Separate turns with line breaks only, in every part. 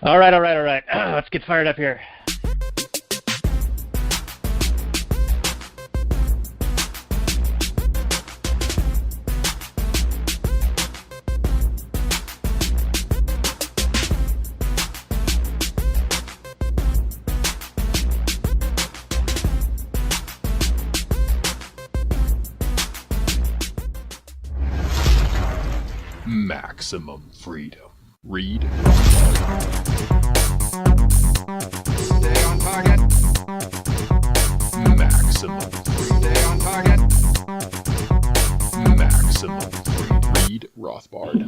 All right. Let's get fired up here.
Maximum freedom. Read.
Stay on target.
Maximum freedom.
Stay on target.
Maximum freedom. Read Rothbard.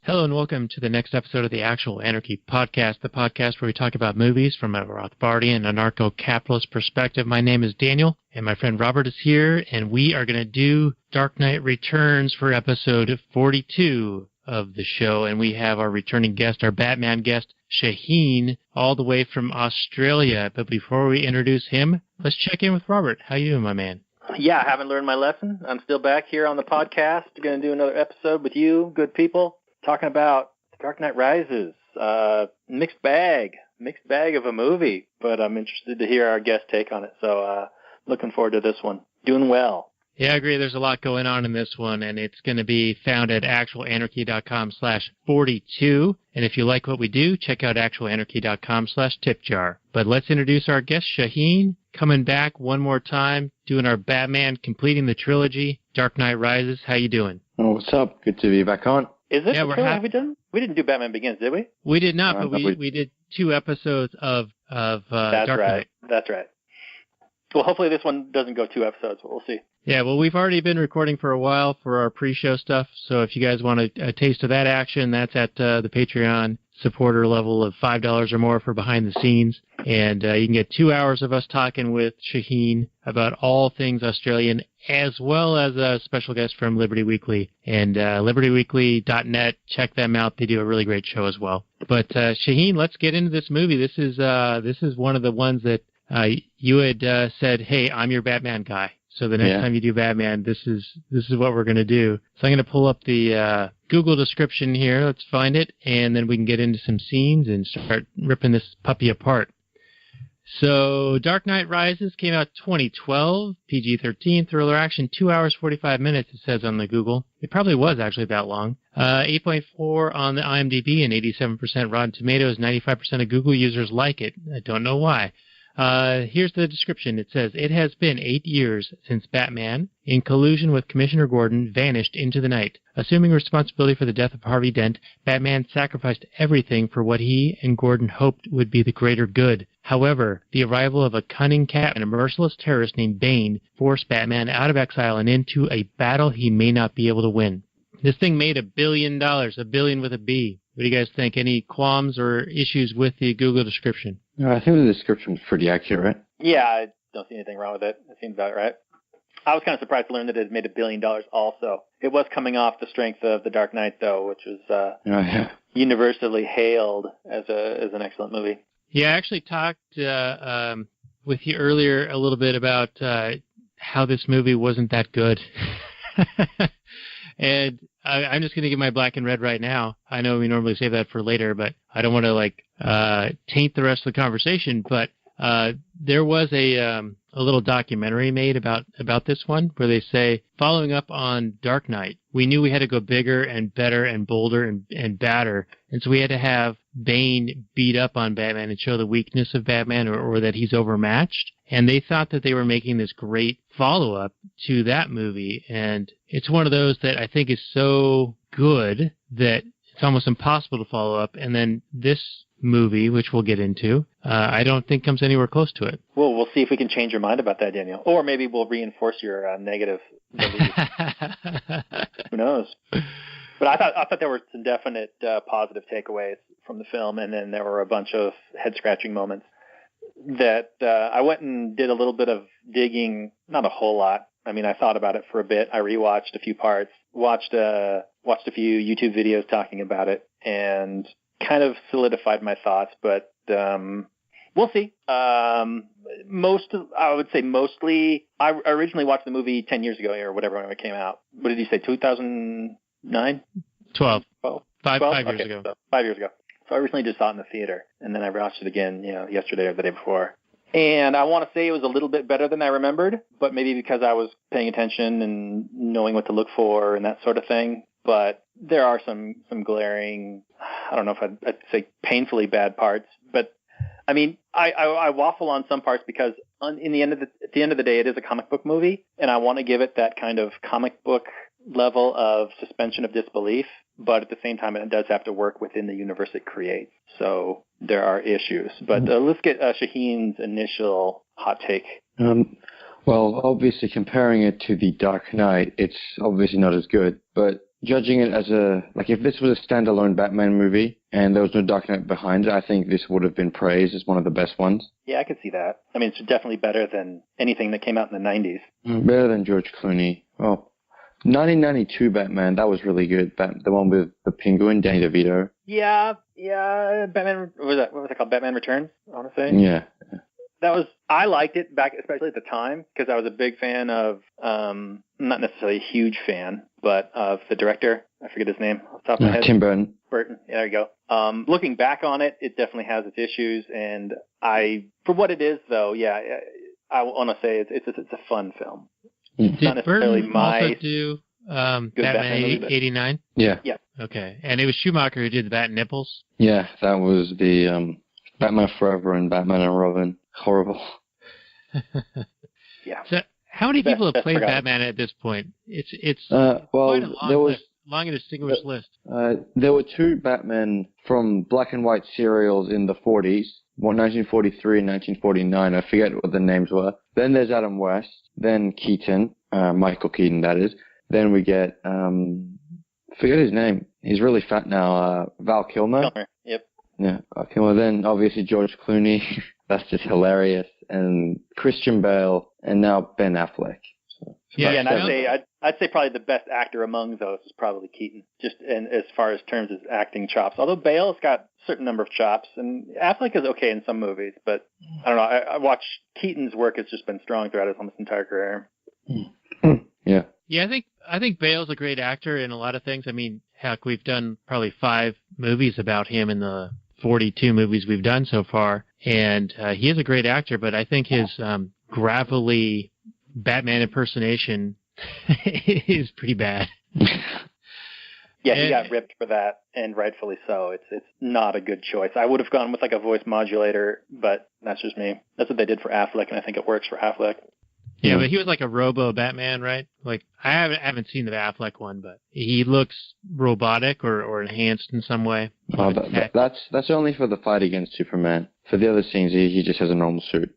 Hello and welcome to the next episode of the Actual Anarchy podcast, the podcast where we talk about movies from a Rothbardian, Anarcho-capitalist perspective. My name is Daniel, and my friend Robert is here, and we are going to do Dark Knight Returns for episode 42 of the show, and we have our returning guest, our Batman guest, Shaheen, all the way from Australia. But before we introduce him, let's check in with Robert. How you doing, my man?
Yeah, I haven't learned my lesson. I'm still back here on the podcast. Going to do another episode with you, good people, talking about Dark Knight Rises. Mixed bag of a movie, but I'm interested to hear our guest take on it. So looking forward to this one. Doing well.
Yeah, I agree. There's a lot going on in this one, and it's going to be found at actualanarchy.com/42. And if you like what we do, check out actualanarchy.com/tipjar. But let's introduce our guest, Shaheen, coming back one more time, doing our Batman, completing the trilogy, Dark Knight Rises. How you doing?
Oh, what's up? Good to be back on.
Is this
Yeah,
the trilogy we done? We didn't do Batman Begins, did we?
We did not, but we did 2 episodes of
That's
Dark
right.
Knight.
That's right. Well, hopefully this one doesn't go 2 episodes, but we'll see.
Yeah, well, we've already been recording for a while for our pre-show stuff, so if you guys want a taste of that action, that's at the Patreon supporter level of $5 or more for behind the scenes, and you can get 2 hours of us talking with Shaheen about all things Australian, as well as a special guest from Liberty Weekly, and libertyweekly.net, check them out. They do a really great show as well. But Shaheen, let's get into this movie. This is one of the ones that you had said, hey, I'm your Batman guy. So the next time you do Batman, this is what we're going to do. So I'm going to pull up the Google description here. Let's find it, and then we can get into some scenes and start ripping this puppy apart. So Dark Knight Rises came out 2012, PG-13, thriller action, 2 hours, 45 minutes, it says on the Google. It probably was actually that long. 8.4 on the IMDb and 87% Rotten Tomatoes. 95% of Google users like it. I don't know why. Here's the description. It says, it has been 8 years since Batman, in collusion with Commissioner Gordon, vanished into the night. Assuming responsibility for the death of Harvey Dent, Batman sacrificed everything for what he and Gordon hoped would be the greater good. However, the arrival of a cunning cat and a merciless terrorist named Bane forced Batman out of exile and into a battle he may not be able to win. This thing made $1 billion, $1 billion with a B. What do you guys think? Any qualms or issues with the Google description?
I think the description was pretty accurate.
Yeah, I don't see anything wrong with it. It seems about right. I was kind of surprised to learn that it had made $1 billion also. It was coming off the strength of The Dark Knight, though, which was universally hailed as an excellent movie.
Yeah, I actually talked with you earlier a little bit about how this movie wasn't that good. And I'm just going to give my black and red right now. I know we normally save that for later, but I don't want to taint the rest of the conversation. But there was a little documentary made about this one where they say, following up on Dark Knight, we knew we had to go bigger and better and bolder and badder. And so we had to have Bane beat up on Batman and show the weakness of Batman or that he's overmatched. And they thought that they were making this great follow-up to that movie. And it's one of those that I think is so good that it's almost impossible to follow up. And then this movie, which we'll get into, I don't think comes anywhere close to it.
Well, we'll see if we can change your mind about that, Daniel. Or maybe we'll reinforce your negative belief. Who knows? But I thought there were some definite positive takeaways from the film, and then there were a bunch of head-scratching moments that I went and did a little bit of digging, not a whole lot. I mean, I thought about it for a bit. I rewatched a few parts, watched a few YouTube videos talking about it, and kind of solidified my thoughts. But we'll see. I would say mostly. I originally watched the movie 10 years ago or whatever when it came out. What did you say? 2009?
12. Five years ago.
So 5 years ago. So I recently just saw it in the theater, and then I watched it again, yesterday or the day before. And I want to say it was a little bit better than I remembered, but maybe because I was paying attention and knowing what to look for and that sort of thing. But there are some glaring, I don't know if I'd say painfully bad parts, but I mean, I waffle on some parts because at the end of the day, it is a comic book movie, and I want to give it that kind of comic book level of suspension of disbelief, but at the same time, it does have to work within the universe it creates. So there are issues. But let's get Shaheen's initial hot take.
Well, obviously, comparing it to The Dark Knight, it's obviously not as good, but judging it as if this was a standalone Batman movie and there was no Dark Knight behind it, I think this would have been praised as one of the best ones.
Yeah, I could see that. I mean, it's definitely better than anything that came out in the 90s.
Better than George Clooney. Oh, 1992 Batman, that was really good. The one with the Penguin, Danny DeVito.
Yeah. Batman, what was it called? Batman Returns, I want to say.
Yeah.
I liked it back, especially at the time, because I was a big fan of, not necessarily a huge fan, but of the director. I forget his name off the top of my head.
Tim Burton.
Yeah, there you go. Looking back on it, it definitely has its issues, and for what it is, though, yeah, I want to say it's a fun film. It's not
Did
necessarily
Burton
my
also do Batman 89?
Yeah.
Yeah.
Okay. And it was Schumacher who did the Bat Nipples?
Yeah, that was the Batman Forever and Batman and Robin. Horrible.
Yeah.
So how many people have played
forgotten.
Batman at this point? It's
Well,
quite a long and distinguished list.
There were two Batmen from black and white serials in the 40s, 1943 and 1949. I forget what the names were. Then there's Adam West. Then Keaton, Michael Keaton, that is. Then we get, forget his name. He's really fat now. Val Kilmer.
Yep.
Yeah, Val Kilmer. Then obviously George Clooney. That's just hilarious. And Christian Bale, and now Ben Affleck. So,
And I'd say probably the best actor among those is probably Keaton, just as far as terms of acting chops. Although Bale's got a certain number of chops, and Affleck is okay in some movies, but I don't know. I watch Keaton's work has just been strong throughout his almost entire career.
Yeah.
Yeah, I think Bale's a great actor in a lot of things. I mean, heck, we've done probably 5 movies about him in the 42 movies we've done so far, and he is a great actor, but I think his gravelly Batman impersonation is pretty bad.
Yeah, he got ripped for that, and rightfully so. It's not a good choice. I would have gone with like a voice modulator, but that's just me. That's what they did for Affleck, and I think it works for Affleck.
Yeah, but he was like a robo Batman, right? Like I haven't seen the Affleck one, but he looks robotic or enhanced in some way.
That's only for the fight against Superman. For the other scenes, he just has a normal suit.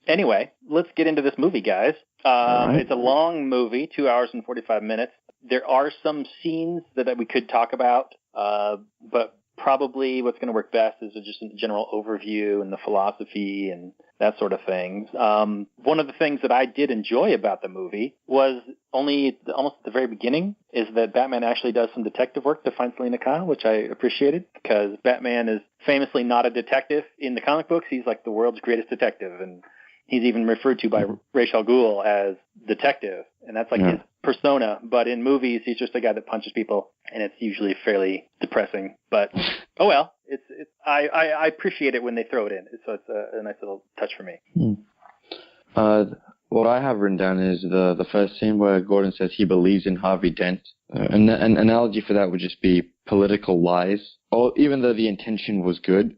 Anyway, let's get into this movie, guys. Right. It's a long movie, 2 hours and 45 minutes. There are some scenes that we could talk about, but probably what's going to work best is just a general overview and the philosophy and that sort of thing. One of the things that I did enjoy about the movie was almost at the very beginning is that Batman actually does some detective work to find Selina Kyle, which I appreciated because Batman is famously not a detective in the comic books. He's like the world's greatest detective, and he's even referred to by Ra's al Ghul as detective, and that's like his persona. But in movies, he's just a guy that punches people, and it's usually fairly depressing. But oh well, I appreciate it when they throw it in. So it's a nice little touch for me.
What I have written down is the first scene where Gordon says he believes in Harvey Dent. An analogy for that would just be political lies, or even though the intention was good.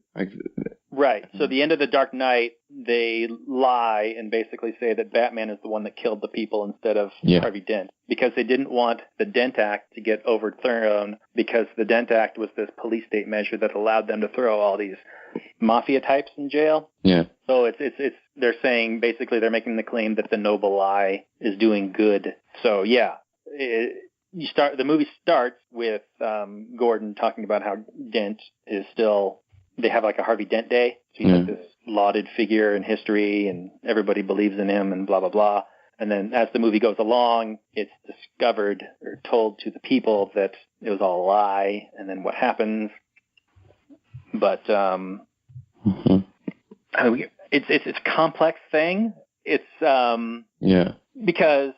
Right. So the end of The Dark Knight, they lie and basically say that Batman is the one that killed the people instead of Harvey Dent, because they didn't want the Dent Act to get overthrown, because the Dent Act was this police state measure that allowed them to throw all these mafia types in jail.
Yeah.
So they're saying basically they're making the claim that the noble lie is doing good. So yeah, the movie starts with Gordon talking about how Dent is still. They have like a Harvey Dent Day. So he's like this lauded figure in history, and everybody believes in him, and blah blah blah. And then as the movie goes along, it's discovered or told to the people that it was all a lie, and then what happens. But it's a complex thing. It's because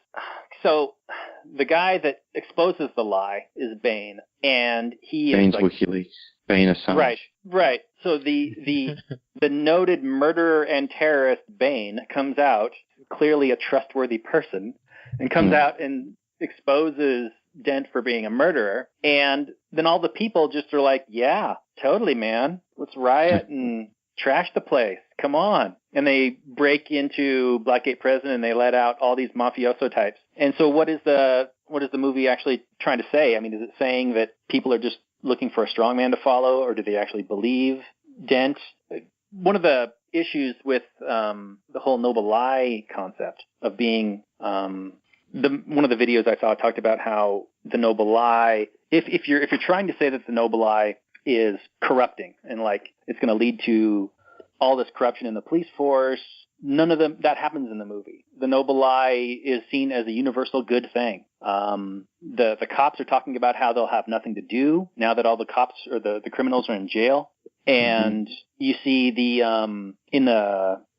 so the guy that exposes the lie is Bane, and he
Bane's
is like,
WikiLeaks. Bane Assange.
Right. So the noted murderer and terrorist Bane comes out, clearly a trustworthy person, and comes out and exposes Dent for being a murderer, and then all the people just are like, yeah, totally, man. Let's riot and trash the place. Come on. And they break into Blackgate Prison and they let out all these mafioso types. And so what is the movie actually trying to say? I mean, is it saying that people are just looking for a strong man to follow, or do they actually believe Dent? One of the issues with the whole noble lie concept of being one of the videos I saw talked about how the noble lie, if you're trying to say that the noble lie is corrupting and like it's going to lead to all this corruption in the police force, none of that happens in the movie. The noble lie is seen as a universal good thing. The cops are talking about how they'll have nothing to do now that all the cops or the criminals are in jail. And you see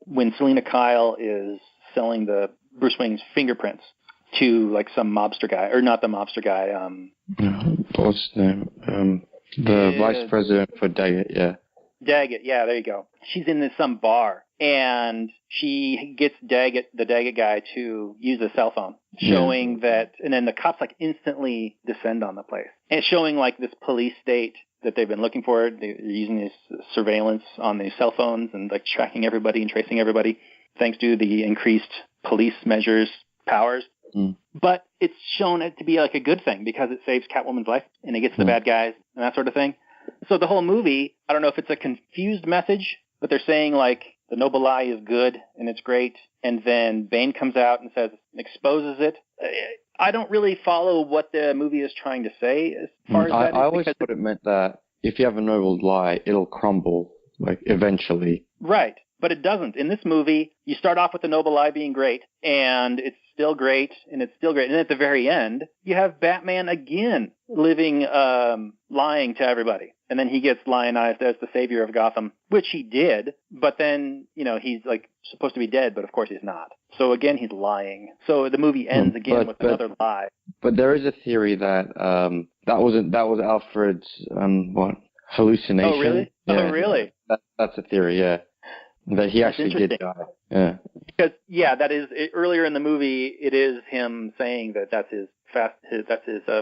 when Selena Kyle is selling the Bruce Wayne's fingerprints to like some mobster guy, or not the mobster guy.
What's his name? The vice president for Daggett, yeah.
Daggett, yeah, there you go. She's in some bar, and she gets the Daggett guy to use a cell phone, showing that, and then the cops like instantly descend on the place, and showing like this police state that they've been looking for. They're using this surveillance on these cell phones and like tracking everybody and tracing everybody, thanks to the increased police measures powers. But it's shown it to be like a good thing because it saves Catwoman's life and it gets the bad guys and that sort of thing. So the whole movie, I don't know if it's a confused message, but they're saying like the noble lie is good and it's great, and then Bane comes out and exposes it. I don't really follow what the movie is trying to say as far as that. I
always thought it meant that if you have a noble lie, it'll crumble, like eventually.
Right. But it doesn't. In this movie, you start off with the noble lie being great, and it's still great, and it's still great. And at the very end, you have Batman again living, lying to everybody. And then he gets lionized as the savior of Gotham, which he did. But then, he's like supposed to be dead, but of course he's not. So again, he's lying. So the movie ends with another lie.
But there is a theory that that was Alfred's hallucination.
Oh really?
Yeah,
oh really?
That's a theory. Yeah. That he actually did die. Yeah.
Because that is earlier in the movie. It is him saying that that's his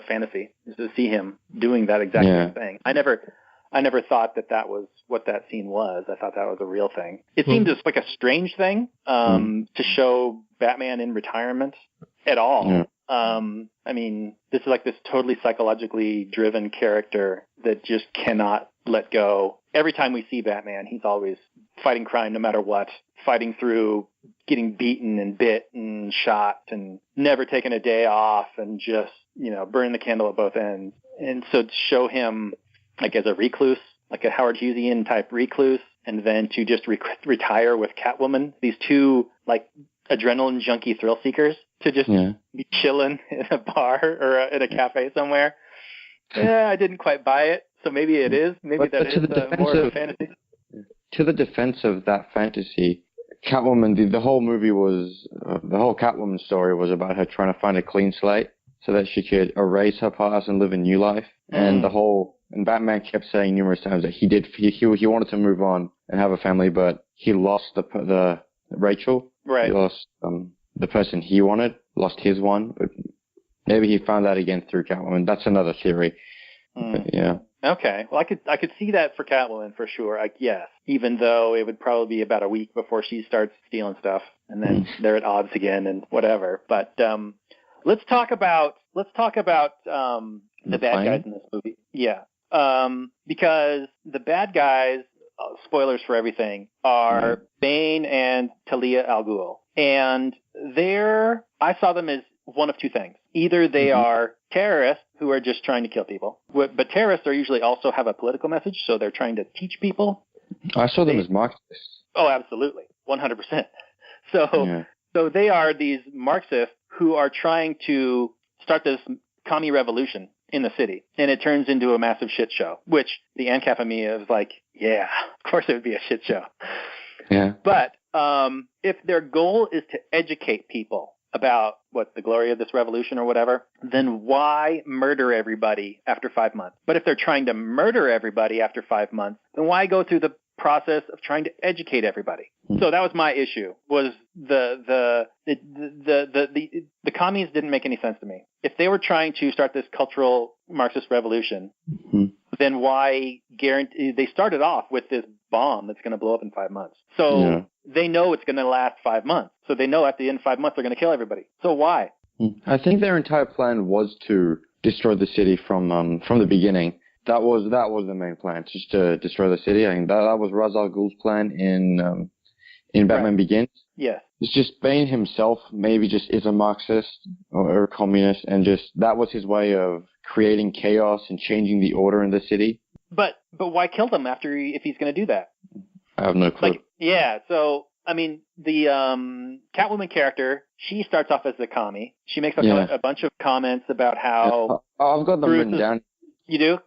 fantasy, is to see him doing that exact same thing. I never thought that was what that scene was. I thought that was a real thing. It seemed just like a strange thing to show Batman in retirement at all. Yeah. I mean, this is like this totally psychologically driven character that just cannot let go. Every time we see Batman, he's always fighting crime no matter what, fighting through getting beaten and bit and shot and never taking a day off and just, burning the candle at both ends. And so to show him like as a recluse, like a Howard Hughesian type recluse, and then to just retire with Catwoman, these two like adrenaline junkie thrill seekers, to just be chilling in a bar or in a cafe somewhere. I didn't quite buy it. So maybe it is. Maybe that is more of a fantasy.
To the defense of that fantasy, Catwoman, the whole movie was, the whole Catwoman story was about her trying to find a clean slate so that she could erase her past and live a new life. And and Batman kept saying numerous times that he wanted to move on and have a family, but he lost the Rachel.
Right.
He lost the person he wanted, lost his one. But maybe he found that again through Catwoman. That's another theory. But, yeah.
Okay. Well, I could see that for Catwoman for sure. Yes. Even though it would probably be about a week before she starts stealing stuff, and then they're at odds again and whatever. But let's talk about the bad guys in this movie. Yeah. Because the bad guys, spoilers for everything, are Bane and Talia al Ghul, and I saw them as one of two things. Either they are terrorists who are just trying to kill people, but terrorists are usually also have a political message, so they're trying to teach people.
I saw them as Marxists.
Oh, absolutely. 100%. So they are these Marxists who are trying to start this commie revolution in the city, and it turns into a massive shit show, which the ANCAP of me is like, yeah, of course it would be a shit show.
Yeah.
But if their goal is to educate people about the glory of this revolution or whatever, then why murder everybody after 5 months? But if they're trying to murder everybody after 5 months, then why go through the process of trying to educate everybody? So that was my issue, was the commies didn't make any sense to me. If they were trying to start this cultural Marxist revolution, then why guarantee? They started off with this bomb that's going to blow up in 5 months. So they know it's going to last 5 months. So they know at the end of 5 months they're going to kill everybody. So why?
I think their entire plan was to destroy the city from the beginning. That was the main plan, just to destroy the city. I mean, that was Ra's al Ghul's plan in Batman Begins.
Yes.
It's just Bane himself maybe just is a Marxist or a communist, and just that was his way of creating chaos and changing the order in the city.
But why kill them if he's going to do that?
I have no clue.
So I mean, the Catwoman character, she starts off as a commie. She makes a bunch of comments about how
I've got them written down.
You do?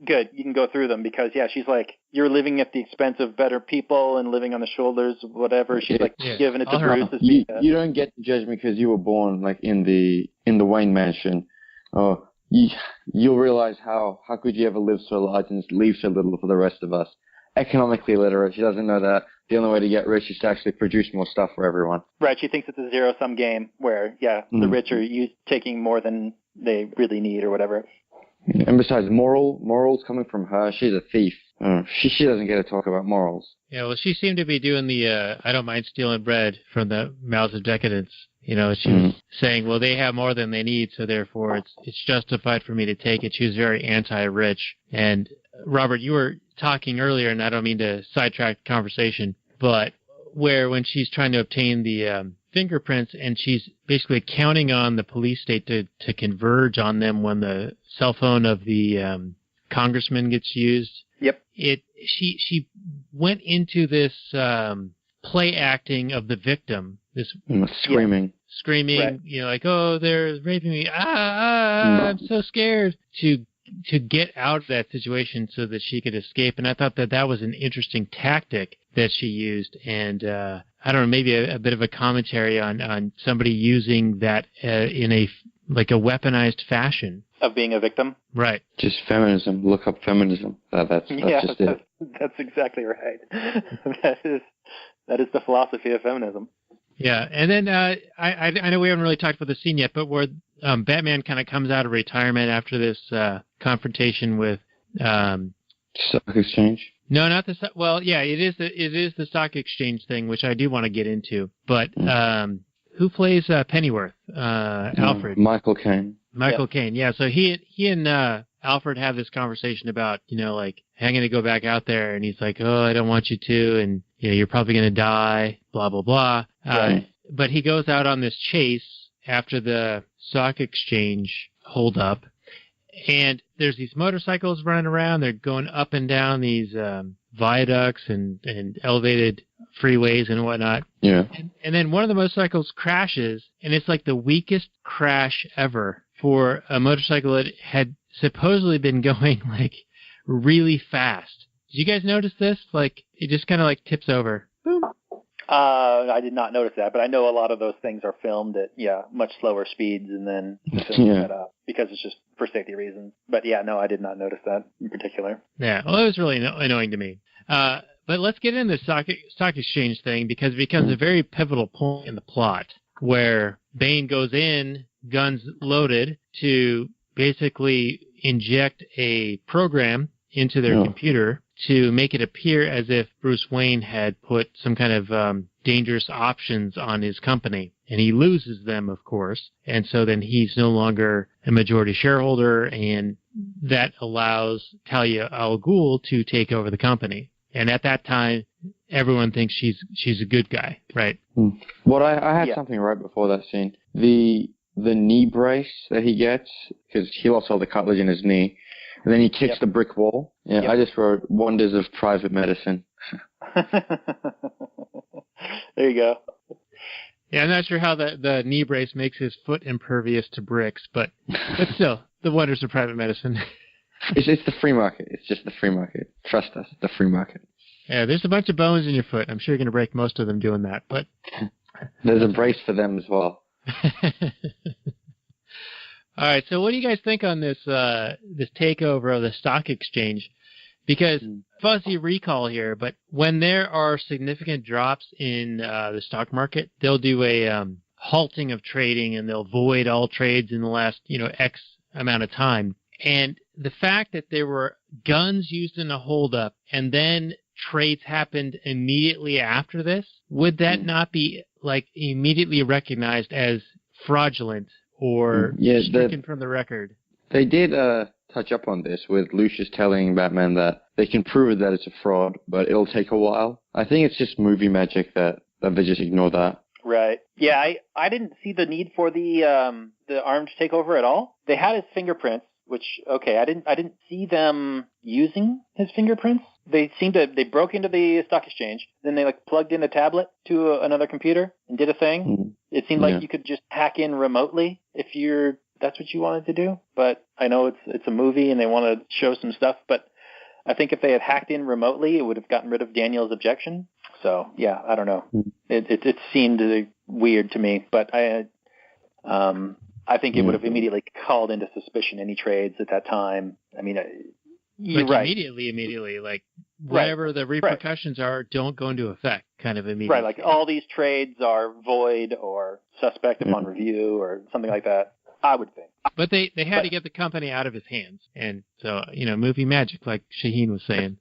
Good. You can go through them because, she's like, you're living at the expense of better people and living on the shoulders of whatever. She's giving it to Bruce.
You don't get to judge me because you were born like in the Wayne Mansion. Oh, you'll realize how could you ever live so large and leave so little for the rest of us. Economically literate. She doesn't know that the only way to get rich is to actually produce more stuff for everyone.
Right. She thinks it's a zero-sum game where, the rich are taking more than they really need or whatever.
And besides, morals coming from her, she's a thief. She doesn't get to talk about morals.
Yeah, well, she seemed to be doing the I don't mind stealing bread from the mouths of decadence. She was saying, well, they have more than they need, so therefore it's justified for me to take it. She was very anti-rich. And, Robert, you were talking earlier, and I don't mean to sidetrack the conversation, but when she's trying to obtain the fingerprints, and she's basically counting on the police state to converge on them when the cell phone of the congressman gets used.
Yep.
She went into this play acting of the victim. This
screaming,
right. Like, oh, they're raping me. I'm so scared. To get out of that situation so that she could escape. And I thought that was an interesting tactic that she used. And I don't know, maybe a bit of a commentary on somebody using that in a weaponized fashion.
Of being a victim?
Right.
Just feminism. Look up feminism. That's just it.
That's exactly right. That is the philosophy of feminism.
Yeah, and then I know we haven't really talked about the scene yet, but where Batman kind of comes out of retirement after this confrontation with
stock exchange.
No, not the well. Yeah, it is the stock exchange thing, which I do want to get into. But who plays Pennyworth? Alfred.
Michael Caine.
Michael Caine. Yeah. So he and Alfred have this conversation about like, I'm going to go back out there, and he's like, oh, I don't want you to, and you're probably going to die. Blah blah blah.
Right.
But he goes out on this chase after the stock exchange holdup, and there's these motorcycles running around. They're going up and down these viaducts and elevated freeways and whatnot.
Yeah.
And then one of the motorcycles crashes, and it's like the weakest crash ever for a motorcycle that had supposedly been going like really fast. Did you guys notice this? Like, it just kind of like tips over. Boom.
I did not notice that, but I know a lot of those things are filmed at much slower speeds and then set up because it's just for safety reasons. But no, I did not notice that in particular. Yeah,
well, it was really annoying to me. But let's get into the stock exchange thing because it becomes a very pivotal point in the plot where Bane goes in, guns loaded, to basically inject a program into their computer to make it appear as if Bruce Wayne had put some kind of dangerous options on his company. And he loses them, of course. And so then he's no longer a majority shareholder, and that allows Talia al Ghul to take over the company. And at that time, everyone thinks she's a good guy, right?
Well, I had something right before that scene. The knee brace that he gets, because he lost all the cartilage in his knee, and then he kicks the brick wall. I just wrote wonders of private medicine.
There you go.
Yeah, I'm not sure how the knee brace makes his foot impervious to bricks, but still, the wonders of private medicine.
It's the free market. It's just the free market. Trust us, the free market.
Yeah, there's a bunch of bones in your foot. I'm sure you're going to break most of them doing that, but
there's a brace for them as well.
All right, so what do you guys think on this this takeover of the stock exchange? Because fuzzy recall here, but when there are significant drops in the stock market, they'll do a halting of trading and they'll void all trades in the last X amount of time. And the fact that there were guns used in a holdup and then trades happened immediately after this, would that not be like immediately recognized as fraudulent or stricken from the record?
They did touch up on this with Lucius telling Batman that they can prove that it's a fraud, but it'll take a while. I think it's just movie magic that they just ignore that.
Right. Yeah, I didn't see the need for the armed takeover at all. They had his fingerprints, which I didn't see them using his fingerprints. They broke into the stock exchange, then they plugged in a tablet to another computer and did a thing. It seemed like you could just hack in remotely if that's what you wanted to do. But I know it's a movie and they want to show some stuff, but I think if they had hacked in remotely, it would have gotten rid of Daniel's objection. So yeah, I don't know. It seemed weird to me, but I think it would have immediately called into suspicion any trades at that time. I mean, you're right.
Immediately, whatever the repercussions are, don't go into effect, kind of immediately.
Right, like all these trades are void or suspect upon review or something like that, I would think.
But they had to get the company out of his hands. And so, movie magic, like Shaheen was saying.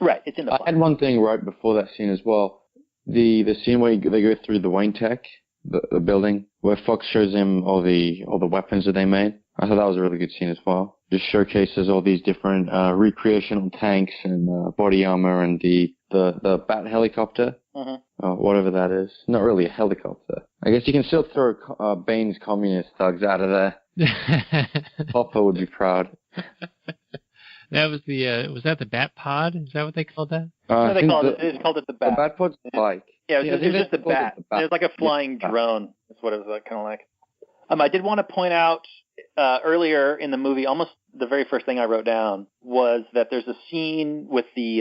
Right, it's in the plot.
I had one thing right before that scene as well. The scene where they go through the Wayne Tech, the building, where Fox shows him all the weapons that they made. I thought that was a really good scene as well. Just showcases all these different recreational tanks and body armor and the bat helicopter, whatever that is. Not really a helicopter. I guess you can still throw Bane's communist thugs out of there. Popper would be proud.
That was was that the Bat Pod? Is that what they called that?
No, they called it the Bat.
The Bat Pod's like.
Yeah, it was just the Bat. It was like a flying drone. That's what it was kind of like. I did want to point out earlier in the movie, almost the very first thing I wrote down was that there's a scene with the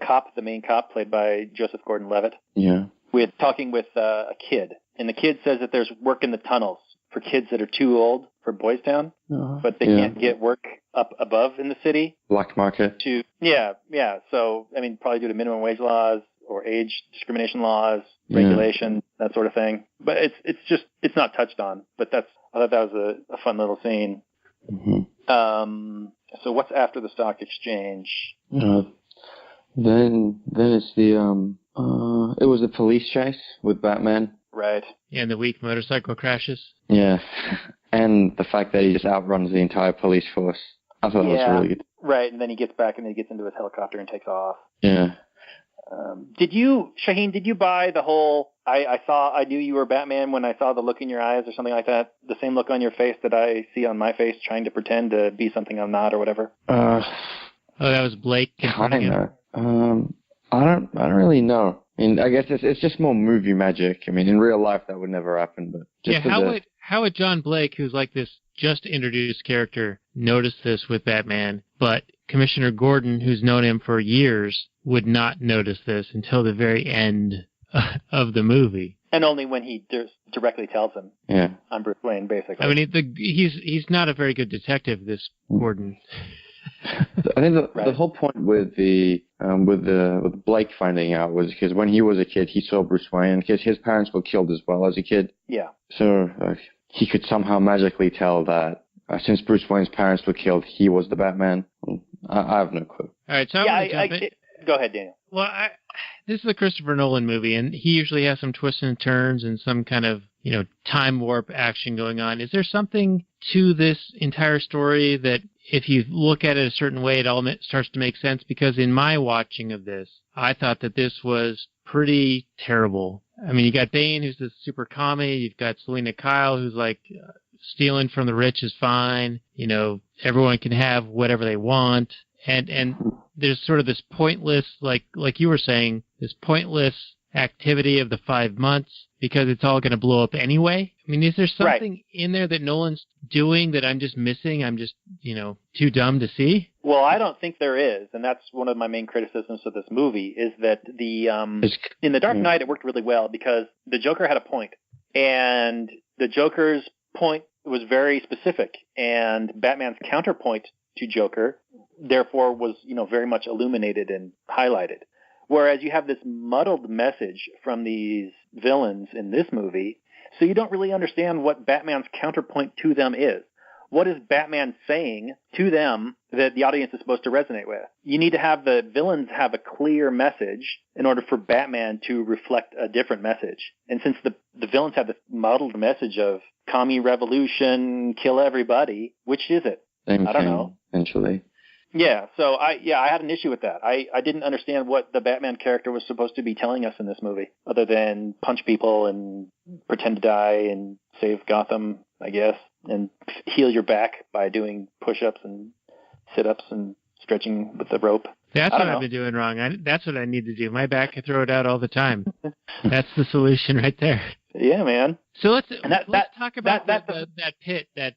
cop, the main cop, played by Joseph Gordon-Levitt.
Yeah.
Talking with a kid, and the kid says that there's work in the tunnels for kids that are too old for Boys Town, but they can't get work up above in the city. Black market. Yeah. So probably due to minimum wage laws or age discrimination laws, regulation, that sort of thing. But it's not touched on. But I thought that was a fun little scene. So what's after the stock exchange?
Then it's it was the police chase with Batman.
Right.
And the weak motorcycle crashes.
Yeah. And the fact that he just outruns the entire police force. I thought that was really good.
Right, and then he gets back and he gets into his helicopter and takes off.
Yeah.
Shaheen, did you buy the whole, I knew you were Batman when I saw the look in your eyes or something like that? The same look on your face that I see on my face trying to pretend to be something I'm not or whatever?
That was Blake confronting him?
I don't really know. I guess it's just more movie magic. In real life that would never happen. But just
how would John Blake, who's like this just introduced character, notice this with Batman, but Commissioner Gordon, who's known him for years, would not notice this until the very end of the movie?
And only when he directly tells him.
Yeah.
I'm Bruce Wayne, basically.
He's
not a very good detective, this Gordon.
I think the whole point with with Blake finding out was because when he was a kid, he saw Bruce Wayne because his parents were killed as well as a kid.
Yeah.
So he could somehow magically tell that since Bruce Wayne's parents were killed, he was the Batman. I have no clue.
All right, so
go ahead, Daniel.
Well, this is a Christopher Nolan movie, and he usually has some twists and turns and some kind of time warp action going on. Is there something to this entire story that, if you look at it a certain way, it all starts to make sense? Because in my watching of this, I thought that this was pretty terrible. You got Bane, who's this super commie. You've got Selena Kyle, who's like, stealing from the rich is fine. Everyone can have whatever they want. And there's sort of this pointless, like you were saying, this pointless activity of the 5 months. because it's all going to blow up anyway? I mean, is there something in there that Nolan's doing that I'm just missing? I'm just, too dumb to see?
Well, I don't think there is, and that's one of my main criticisms of this movie, is that in The Dark Knight it worked really well because the Joker had a point, and the Joker's point was very specific, and Batman's counterpoint to Joker, therefore, was, very much illuminated and highlighted. Whereas you have this muddled message from these villains in this movie, so you don't really understand what Batman's counterpoint to them is. What is Batman saying to them that the audience is supposed to resonate with? You need to have the villains have a clear message in order for Batman to reflect a different message. And since the villains have this muddled message of commie revolution, kill everybody, which is it? I don't know.
Eventually.
Yeah, so I had an issue with that. I didn't understand what the Batman character was supposed to be telling us in this movie, other than punch people and pretend to die and save Gotham, I guess, and heal your back by doing push-ups and sit-ups and stretching with the rope.
That's what I've been doing wrong. That's what I need to do. My back, I throw it out all the time. That's the solution right there.
Yeah, man.
So let's talk about that pit, that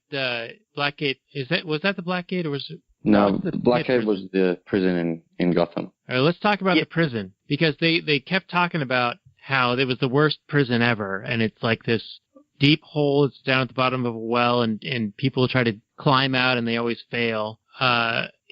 Blackgate. Was that the Blackgate, or was it?
No, Blackgate was the prison in Gotham.
All right, let's talk about the prison, because they kept talking about how it was the worst prison ever, and it's like this deep hole. It's down at the bottom of a well, and people try to climb out, and they always fail.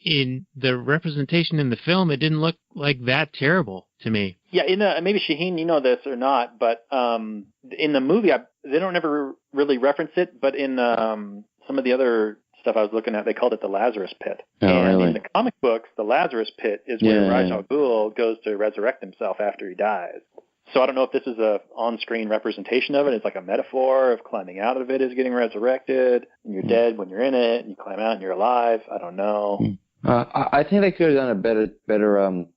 In the representation in the film, it didn't look like that terrible to me.
Yeah, maybe Shaheen, you know this or not, but in the movie, they don't ever really reference it, but in some of the other stuff I was looking at, they called it the Lazarus Pit.
Oh,
and
really?
in the comic books, the Lazarus Pit is where Ra's al Ghul goes to resurrect himself after he dies. So I don't know if this is a on-screen representation of it. It's like a metaphor of climbing out of it is getting resurrected, and you're dead when you're in it, and you climb out and you're alive. I don't know.
I think they could have done a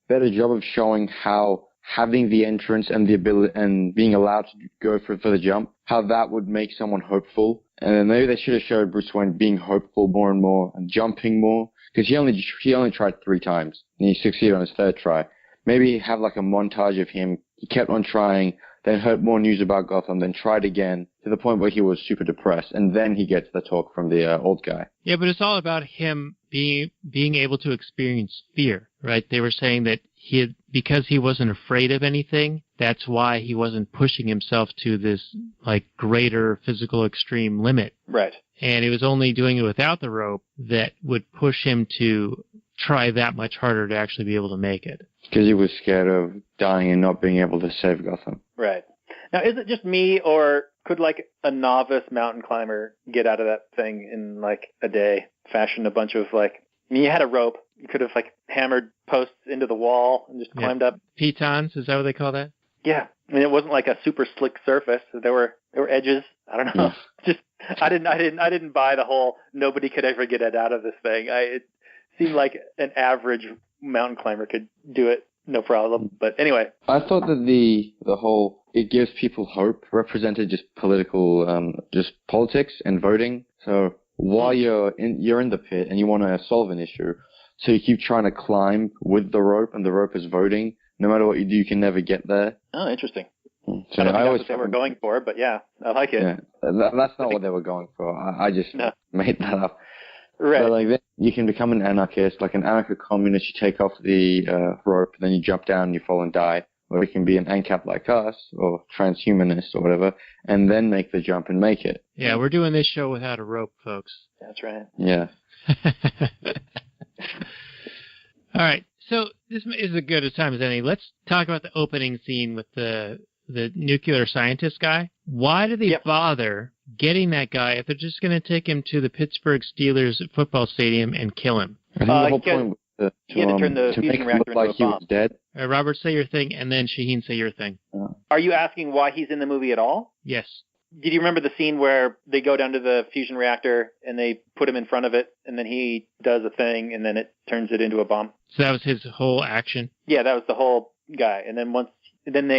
better job of showing how having the entrance and the ability and being allowed to go for the jump, how that would make someone hopeful. And maybe they should have showed Bruce Wayne being hopeful more and more and jumping more, because he only tried 3 times and he succeeded on his 3rd try. Maybe have like a montage of him. He kept on trying, then heard more news about Gotham, then tried again to the point where he was super depressed, and then he gets the talk from the old guy.
Yeah, but it's all about him being able to experience fear, right? They were saying that because he wasn't afraid of anything, that's why he wasn't pushing himself to this like greater physical extreme limit.
Right.
And he was only doing it without the rope that would push him to try that much harder to actually be able to make it.
Because he was scared of dying and not being able to save Gotham.
Right. Now, is it just me, or could like a novice mountain climber get out of that thing in like a day? Fashion a bunch of you had a rope. You could have like hammered posts into the wall and just climbed up.
Pitons, is that what they call that?
Yeah. I mean, it wasn't like a super slick surface. There were edges. I don't know.
Yeah.
I didn't buy the whole nobody could ever get it out of this thing. It seemed like an average mountain climber could do it, no problem. But anyway, I
thought that the whole it gives people hope represented just politics and voting. So while you're in the pit and you want to solve an issue, so you keep trying to climb with the rope, and the rope is voting. No matter what you do, you can never get there.
Oh, interesting.
So
I don't think that's what they were going for, but yeah, I like it.
Yeah, that's not what they were going for. I just made that up.
Right.
So then you can become an anarchist, like an anarcho-communist. You take off the rope, then you jump down and you fall and die. Or you can be an ANCAP like us, or transhumanist or whatever, and then make the jump and make it.
Yeah, we're doing this show without a rope, folks.
That's right.
Yeah.
All right, so this is as good a time as any. Let's talk about the opening scene with the nuclear scientist guy. Why did they bother getting that guy if they're just going to take him to the Pittsburgh Steelers football stadium and kill him?
I think the whole point was
he had to turn the fusion reactor into a bomb.
He was dead.
Robert, say your thing, and then Shaheen, say your thing.
Are you asking why he's in the movie at all?
Yes.
Did you remember the scene where they go down to the fusion reactor and they put him in front of it, and then he does a thing, and then it turns it into a bomb?
So that was his whole action?
Yeah, that was the whole guy. And then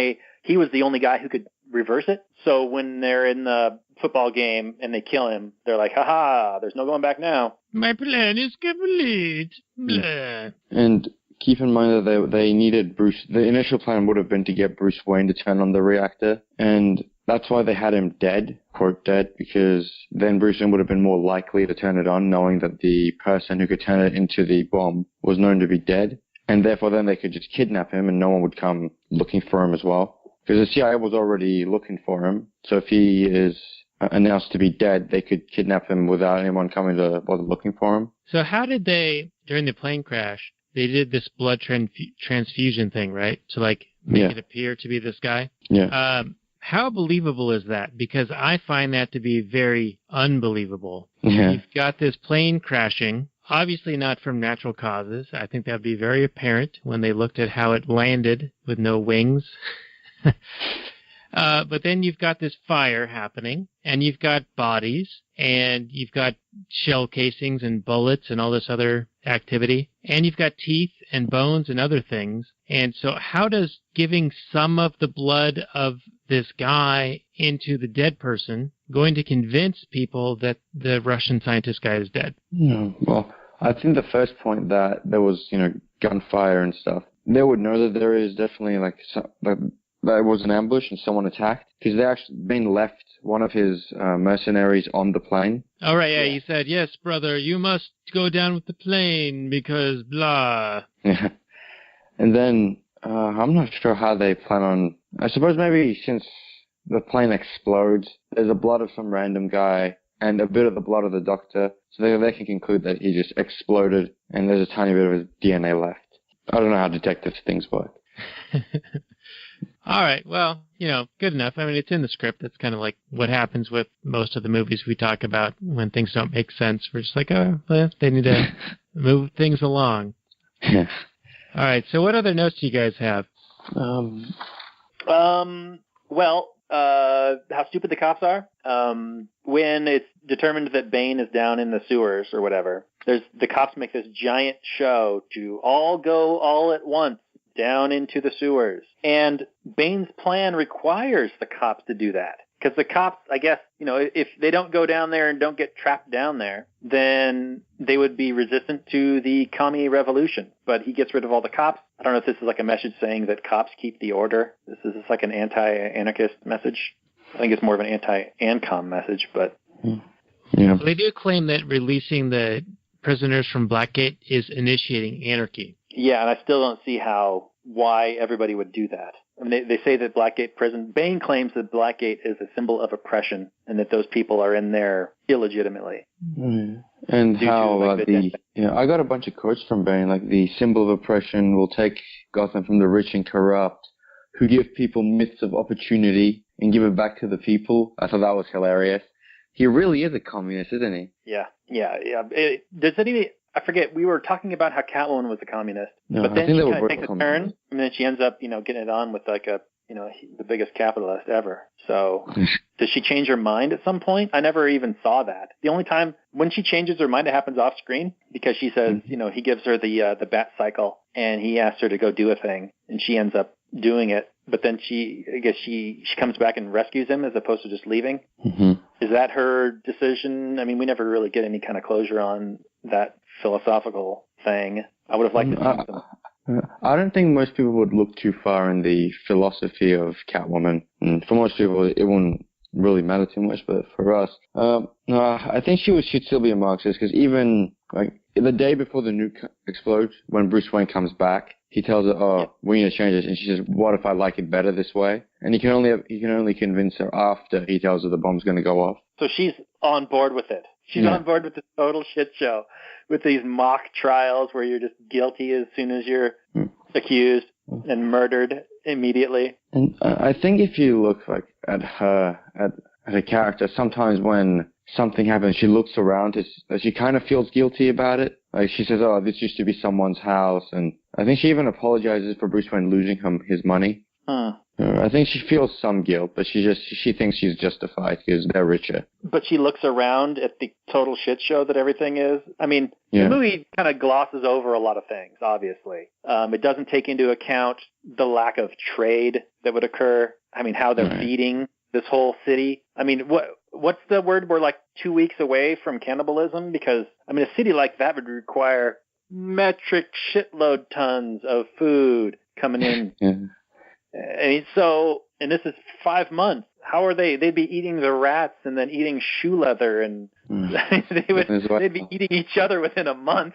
he was the only guy who could reverse it. So when they're in the football game and they kill him, they're like, ha, there's no going back now.
My plan is complete. Blah.
And keep in mind that they needed Bruce. The initial plan would have been to get Bruce Wayne to turn on the reactor, and that's why they had him dead, quote dead, because then Bruce Wayne would have been more likely to turn it on, knowing that the person who could turn it into the bomb was known to be dead. And therefore then they could just kidnap him and no one would come looking for him as well. Because the CIA was already looking for him. So if he is announced to be dead, they could kidnap him without anyone coming to bother looking for him.
So how did they, during the plane crash, they did this blood transfusion thing, right? To like make it appear to be this guy?
Yeah.
How believable is that? Because I find that to be very unbelievable.
Yeah.
You've got this plane crashing, obviously not from natural causes. I think that would be very apparent when they looked at how it landed with no wings. But then you've got this fire happening, and you've got bodies, and you've got shell casings and bullets and all this other activity, and you've got teeth and bones and other things. And so how does giving some of the blood of this guy into the dead person going to convince people that the Russian scientist guy is dead?
Well, I think the first point that there was, gunfire and stuff, they would know that there is definitely that it was an ambush and someone attacked, because they actually been left one of his mercenaries on the plane.
Oh, right, yeah, he said, yes, brother, you must go down with the plane because blah.
Yeah. And then I'm not sure how they plan on, I suppose maybe since the plane explodes, there's a blood of some random guy and a bit of the blood of the doctor, so they can conclude that he just exploded and there's a tiny bit of his DNA left. I don't know how detective things work.
All right. Well, good enough. I mean, it's in the script. That's kind of like what happens with most of the movies we talk about when things don't make sense. We're just like, oh, well, they need to move things along.
Yeah.
All right. So what other notes do you guys have?
How stupid the cops are. When it's determined that Bane is down in the sewers or whatever, the cops make this giant show to all go all at once down into the sewers. And Bane's plan requires the cops to do that. Because the cops, I guess, if they don't go down there and don't get trapped down there, then they would be resistant to the commie revolution. But he gets rid of all the cops. I don't know if this is like a message saying that cops keep the order. This is like an anti-anarchist message. I think it's more of an anti-ANCOM message, but...
Yeah.
Well, they do claim that releasing the prisoners from Blackgate is initiating anarchy.
Yeah, and I still don't see why everybody would do that. I mean, they say that Blackgate prison, Bane claims that Blackgate is a symbol of oppression and that those people are in there illegitimately.
Mm. And how I got a bunch of quotes from Bane, like the symbol of oppression will take Gotham from the rich and corrupt, who give people myths of opportunity and give it back to the people. I thought that was hilarious. He really is a communist, isn't he?
Yeah. I forget, we were talking about how Catwoman was a communist, but then she kind of takes a turn, and then she ends up, getting it on with like the biggest capitalist ever. So does she change her mind at some point? I never even saw that. The only time when she changes her mind, it happens off screen because she says, he gives her the bat cycle and he asks her to go do a thing and she ends up doing it. But then she comes back and rescues him as opposed to just leaving.
Mm-hmm.
Is that her decision? I mean, we never really get any kind of closure on that philosophical thing. I would have liked to see some.
I don't think most people would look too far in the philosophy of Catwoman. And for most people, it wouldn't really matter too much. But for us, no, I think she'd still be a Marxist because even like the day before the nuke explodes, when Bruce Wayne comes back, he tells her, we need to change this. And she says, what if I like it better this way? And he can only convince her after he tells her the bomb's going to go off.
So she's on board with it. She's on board with this total shit show, with these mock trials where you're just guilty as soon as you're accused and murdered immediately.
And I think if you look like at her, at a character, sometimes when something happens, she looks around, she kind of feels guilty about it. Like she says, this used to be someone's house. And I think she even apologizes for Bruce Wayne losing his money. I think she feels some guilt, but she thinks she's justified because they're richer.
But she looks around at the total shit show that everything is. I mean, the movie kind of glosses over a lot of things, obviously. It doesn't take into account the lack of trade that would occur. I mean, how they're feeding this whole city. I mean, what's the word? We're like 2 weeks away from cannibalism because, I mean, a city like that would require metric shitload tons of food coming in. I mean, so and this is 5 months. How are they? They'd be eating the rats and then eating shoe leather, and they'd be eating each other within a month.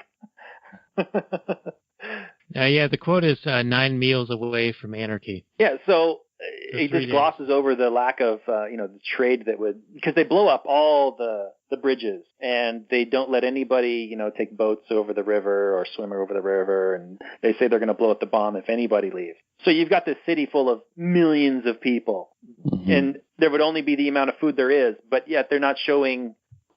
Yeah, the quote is 9 meals away from anarchy.
Yeah, so
For
he
3
just
days.
glosses over the lack of, the trade that would, because they blow up all the bridges, and they don't let anybody, take boats over the river or swim over the river, and they say they're going to blow up the bomb if anybody leaves. So you've got this city full of millions of people, and there would only be the amount of food there is, but yet they're not showing,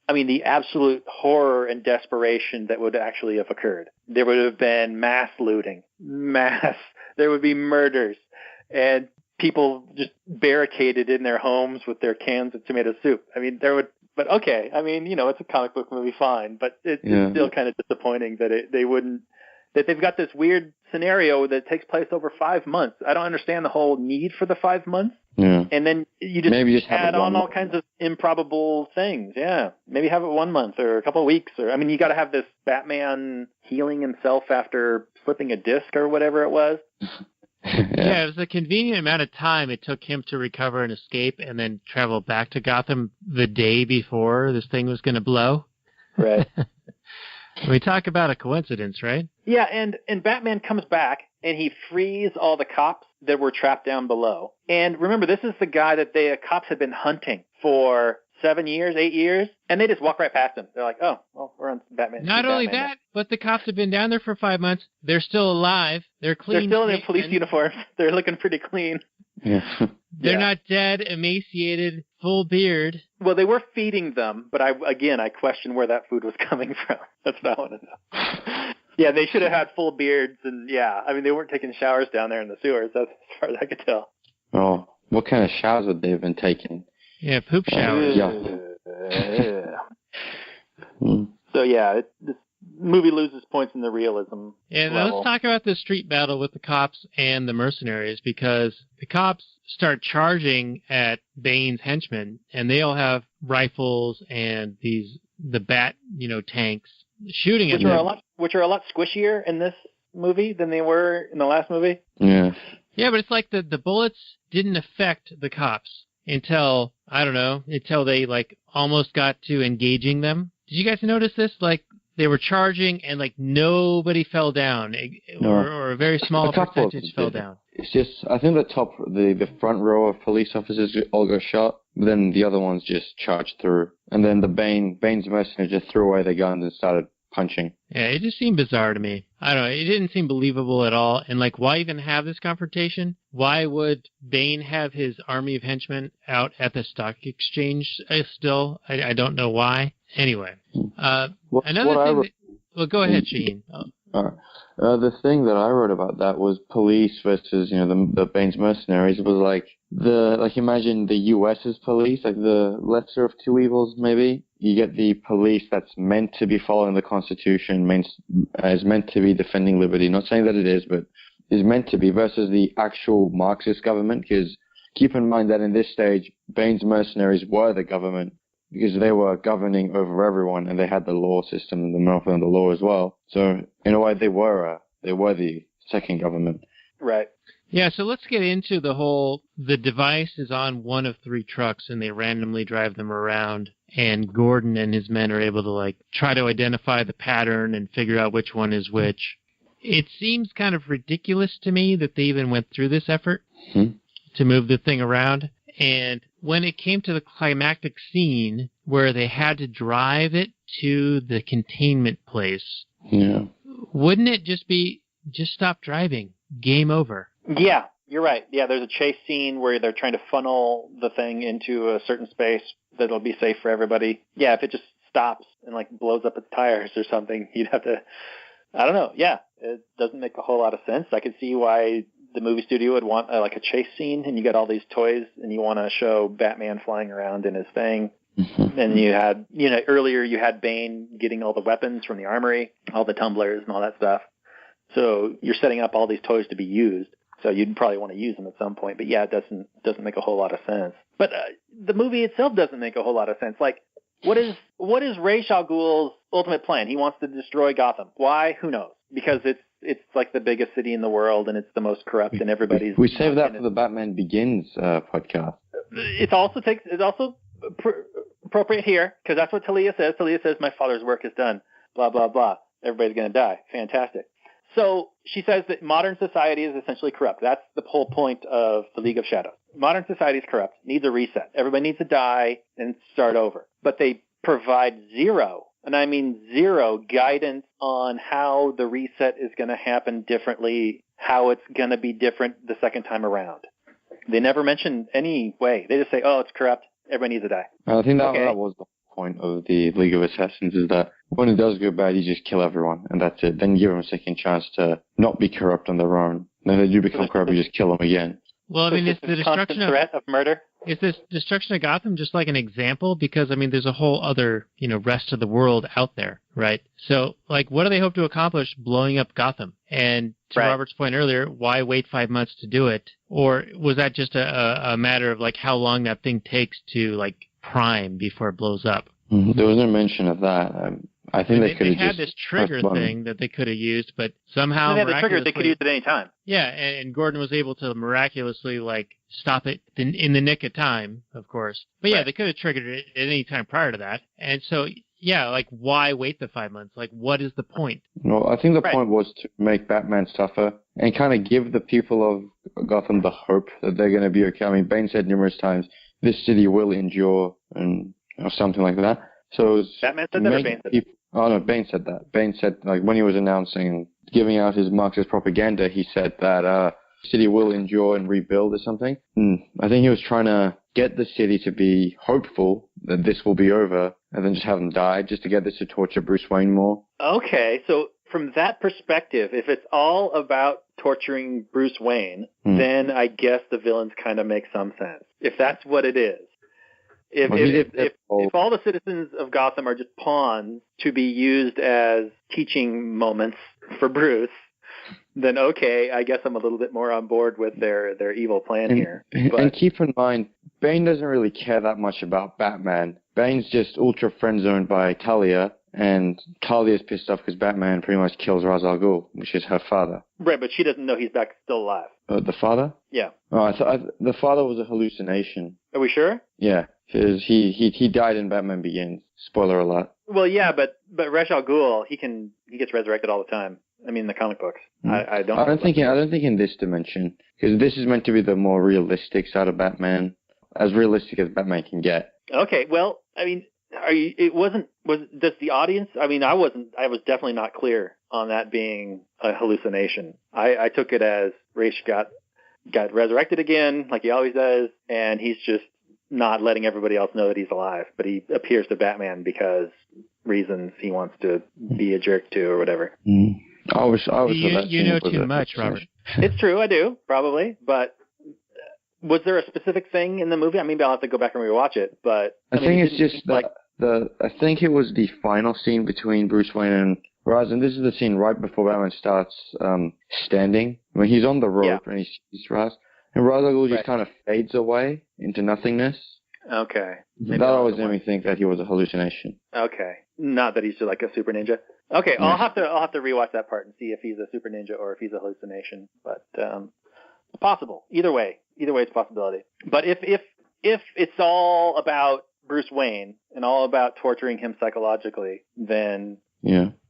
the absolute horror and desperation that would actually have occurred. There would have been mass looting, there would be murders, and people just barricaded in their homes with their cans of tomato soup. But okay, it's a comic book movie, fine, but it's still kind of disappointing that that they've got this weird scenario that takes place over 5 months. I don't understand the whole need for the 5 months. Yeah. And then you just add on all kinds of improbable things. Yeah. Maybe have it 1 month or a couple of weeks, or, you got to have this Batman healing himself after slipping a disc or whatever it was.
Yeah, it was a convenient amount of time it took him to recover and escape and then travel back to Gotham the day before this thing was going to blow.
Right.
We talk about a coincidence, right?
Yeah, and Batman comes back and he frees all the cops that were trapped down below. And remember, this is the guy that the cops had been hunting for 7 years, 8 years, and they just walk right past him. They're like, oh, well, we're on Batman.
Not only that, but the cops have been down there for 5 months. They're still alive. They're clean.
They're still in their police uniforms. They're looking pretty clean.
Yeah.
They're not dead, emaciated, full beard.
Well, they were feeding them, but I question where that food was coming from. That's what I want to know. Yeah, they should have had full beards, and they weren't taking showers down there in the sewers. That's as far as I could tell.
Oh, what kind of showers would they have been taking?
Yeah, poop showers.
So this movie loses points in the realism.
And let's talk about the street battle with the cops and the mercenaries, because the cops start charging at Bane's henchmen, and they all have rifles and the bat tanks shooting at them.
Which are a lot squishier in this movie than they were in the last movie.
Yeah.
Yeah, but it's like the bullets didn't affect the cops until they almost got to engaging them. Did you guys notice this? They were charging and nobody fell down, or a very small percentage fell down.
It's just, I think the front row of police officers all got shot, but then the other ones just charged through. And then Bane's mercenaries just threw away their guns and started punching.
Yeah, it just seemed bizarre to me. I don't know. It didn't seem believable at all. And why even have this confrontation? Why would Bane have his army of henchmen out at the stock exchange still? I don't know why. Anyway, go ahead, Sheen.
The thing that I wrote about that was police versus, the Bane's mercenaries was imagine the U.S.'s police, the lesser of two evils, maybe. You get the police that's meant to be following the Constitution, is meant to be defending liberty. Not saying that it is, but is meant to be, versus the actual Marxist government. Because keep in mind that in this stage, Bane's mercenaries were the government, because they were governing over everyone, and they had the law system and the monopoly on the law as well. So in a way, they were the second government.
Right.
Yeah, so let's get into the device is on one of 3 trucks, and they randomly drive them around, and Gordon and his men are able to try to identify the pattern and figure out which one is which. It seems kind of ridiculous to me that they even went through this effort to move the thing around. And when it came to the climactic scene where they had to drive it to the containment place, wouldn't it just stop driving? Game over.
Yeah, you're right. Yeah, there's a chase scene where they're trying to funnel the thing into a certain space that'll be safe for everybody. Yeah, if it just stops and blows up its tires or something, you'd have to, I don't know. Yeah, it doesn't make a whole lot of sense. I could see why the movie studio would want a chase scene, and you got all these toys and you want to show Batman flying around in his thing. And you had, earlier you had Bane getting all the weapons from the armory, all the tumblers and all that stuff. So you're setting up all these toys to be used. So you'd probably want to use them at some point. But yeah, it doesn't make a whole lot of sense. But the movie itself doesn't make a whole lot of sense. What is Ra's al Ghul's ultimate plan? He wants to destroy Gotham. Why? Who knows? Because it's like the biggest city in the world, and it's the most corrupt, and everybody's.
We saved that for the Batman Begins podcast.
It's also appropriate here because that's what Talia says. Talia says, "My father's work is done." Blah blah blah. Everybody's going to die. Fantastic. So she says that modern society is essentially corrupt. That's the whole point of the League of Shadows. Modern society is corrupt, needs a reset. Everybody needs to die and start over. But they provide zero, and I mean zero, guidance on how the reset is going to happen differently, how it's going to be different the second time around. They never mention any way. They just say, oh, it's corrupt. Everybody needs to die.
I think that was the point of the League of Assassins, is that when it does go bad, you just kill everyone, and that's it. Then you give them a second chance to not be corrupt on their own. Then if they do become corrupt, you just kill them again.
Well, I mean, it's the destruction
threat of murder.
Is this destruction of Gotham just like an example? Because, I mean, there's a whole other, rest of the world out there, right? So, like, what do they hope to accomplish blowing up Gotham? And to Robert's point earlier, why wait 5 months to do it? Or was that just a matter of, like, how long that thing takes to, like, prime before it blows up?
There was no mention of that. I think they could have just...
They had this trigger thing that they could have used, but somehow...
They had the trigger they could use at any time.
Yeah, and Gordon was able to miraculously, like, stop it in the nick of time, of course. But yeah, they could have triggered it at any time prior to that. And so, yeah, like, why wait the 5 months? Like, what is the point?
Well, I think the point was to make Batman suffer and kind of give the people of Gotham the hope that they're going to be okay. I mean, Bane said numerous times, this city will endure, and or something like that. So
Batman said that, or Bane said that?
Oh, no, Bane said that. Bane said, like, when he was announcing, giving out his Marxist propaganda, he said that the city will endure and rebuild or something. I think he was trying to get the city to be hopeful that this will be over and then just have them die, just to get this to torture Bruce Wayne more.
Okay, so from that perspective, if it's all about torturing Bruce Wayne, then I guess the villains kind of make some sense. If that's what it is. If all the citizens of Gotham are just pawns to be used as teaching moments for Bruce, then okay, I guess I'm a little bit more on board with their evil plan here.
And keep in mind, Bane doesn't really care that much about Batman. Bane's just ultra friend-zoned by Talia, and Talia's pissed off because Batman pretty much kills Ra's al Ghul, which is her father.
Right, but she doesn't know he's back still alive.
The father?
Yeah.
Oh, I thought the father was a hallucination.
Are we sure?
Yeah, because he died in Batman Begins. Spoiler alert.
Well, yeah, but Ra's al Ghul, he gets resurrected all the time. I mean, in the comic books. I don't think in this dimension, because this is meant to be the more realistic side of Batman, as realistic as Batman can get. Okay, well, I mean, does the audience? I mean, I was definitely not clear on that being a hallucination. I took it as Ra's got resurrected again, like he always does, and he's just not letting everybody else know that he's alive. But he appears to Batman because reasons he wants to be a jerk to or whatever.
I was
you know too much, Robert.
It's true, I do, probably. But was there a specific thing in the movie? I mean, maybe I'll have to go back and rewatch it. But
I think it's just I think it was the final scene between Bruce Wayne and Ra's, and this is the scene right before Batman starts standing. When he's on the road and he sees Ra's, and Ra's al Ghul just kind of fades away into nothingness.
Okay.
That always made me think that he was a hallucination.
Okay. Not that he's just like a super ninja. Okay, yeah. I'll have to rewatch that part and see if he's a super ninja or if he's a hallucination. But possible. Either way it's a possibility. But if it's all about Bruce Wayne and all about torturing him psychologically, then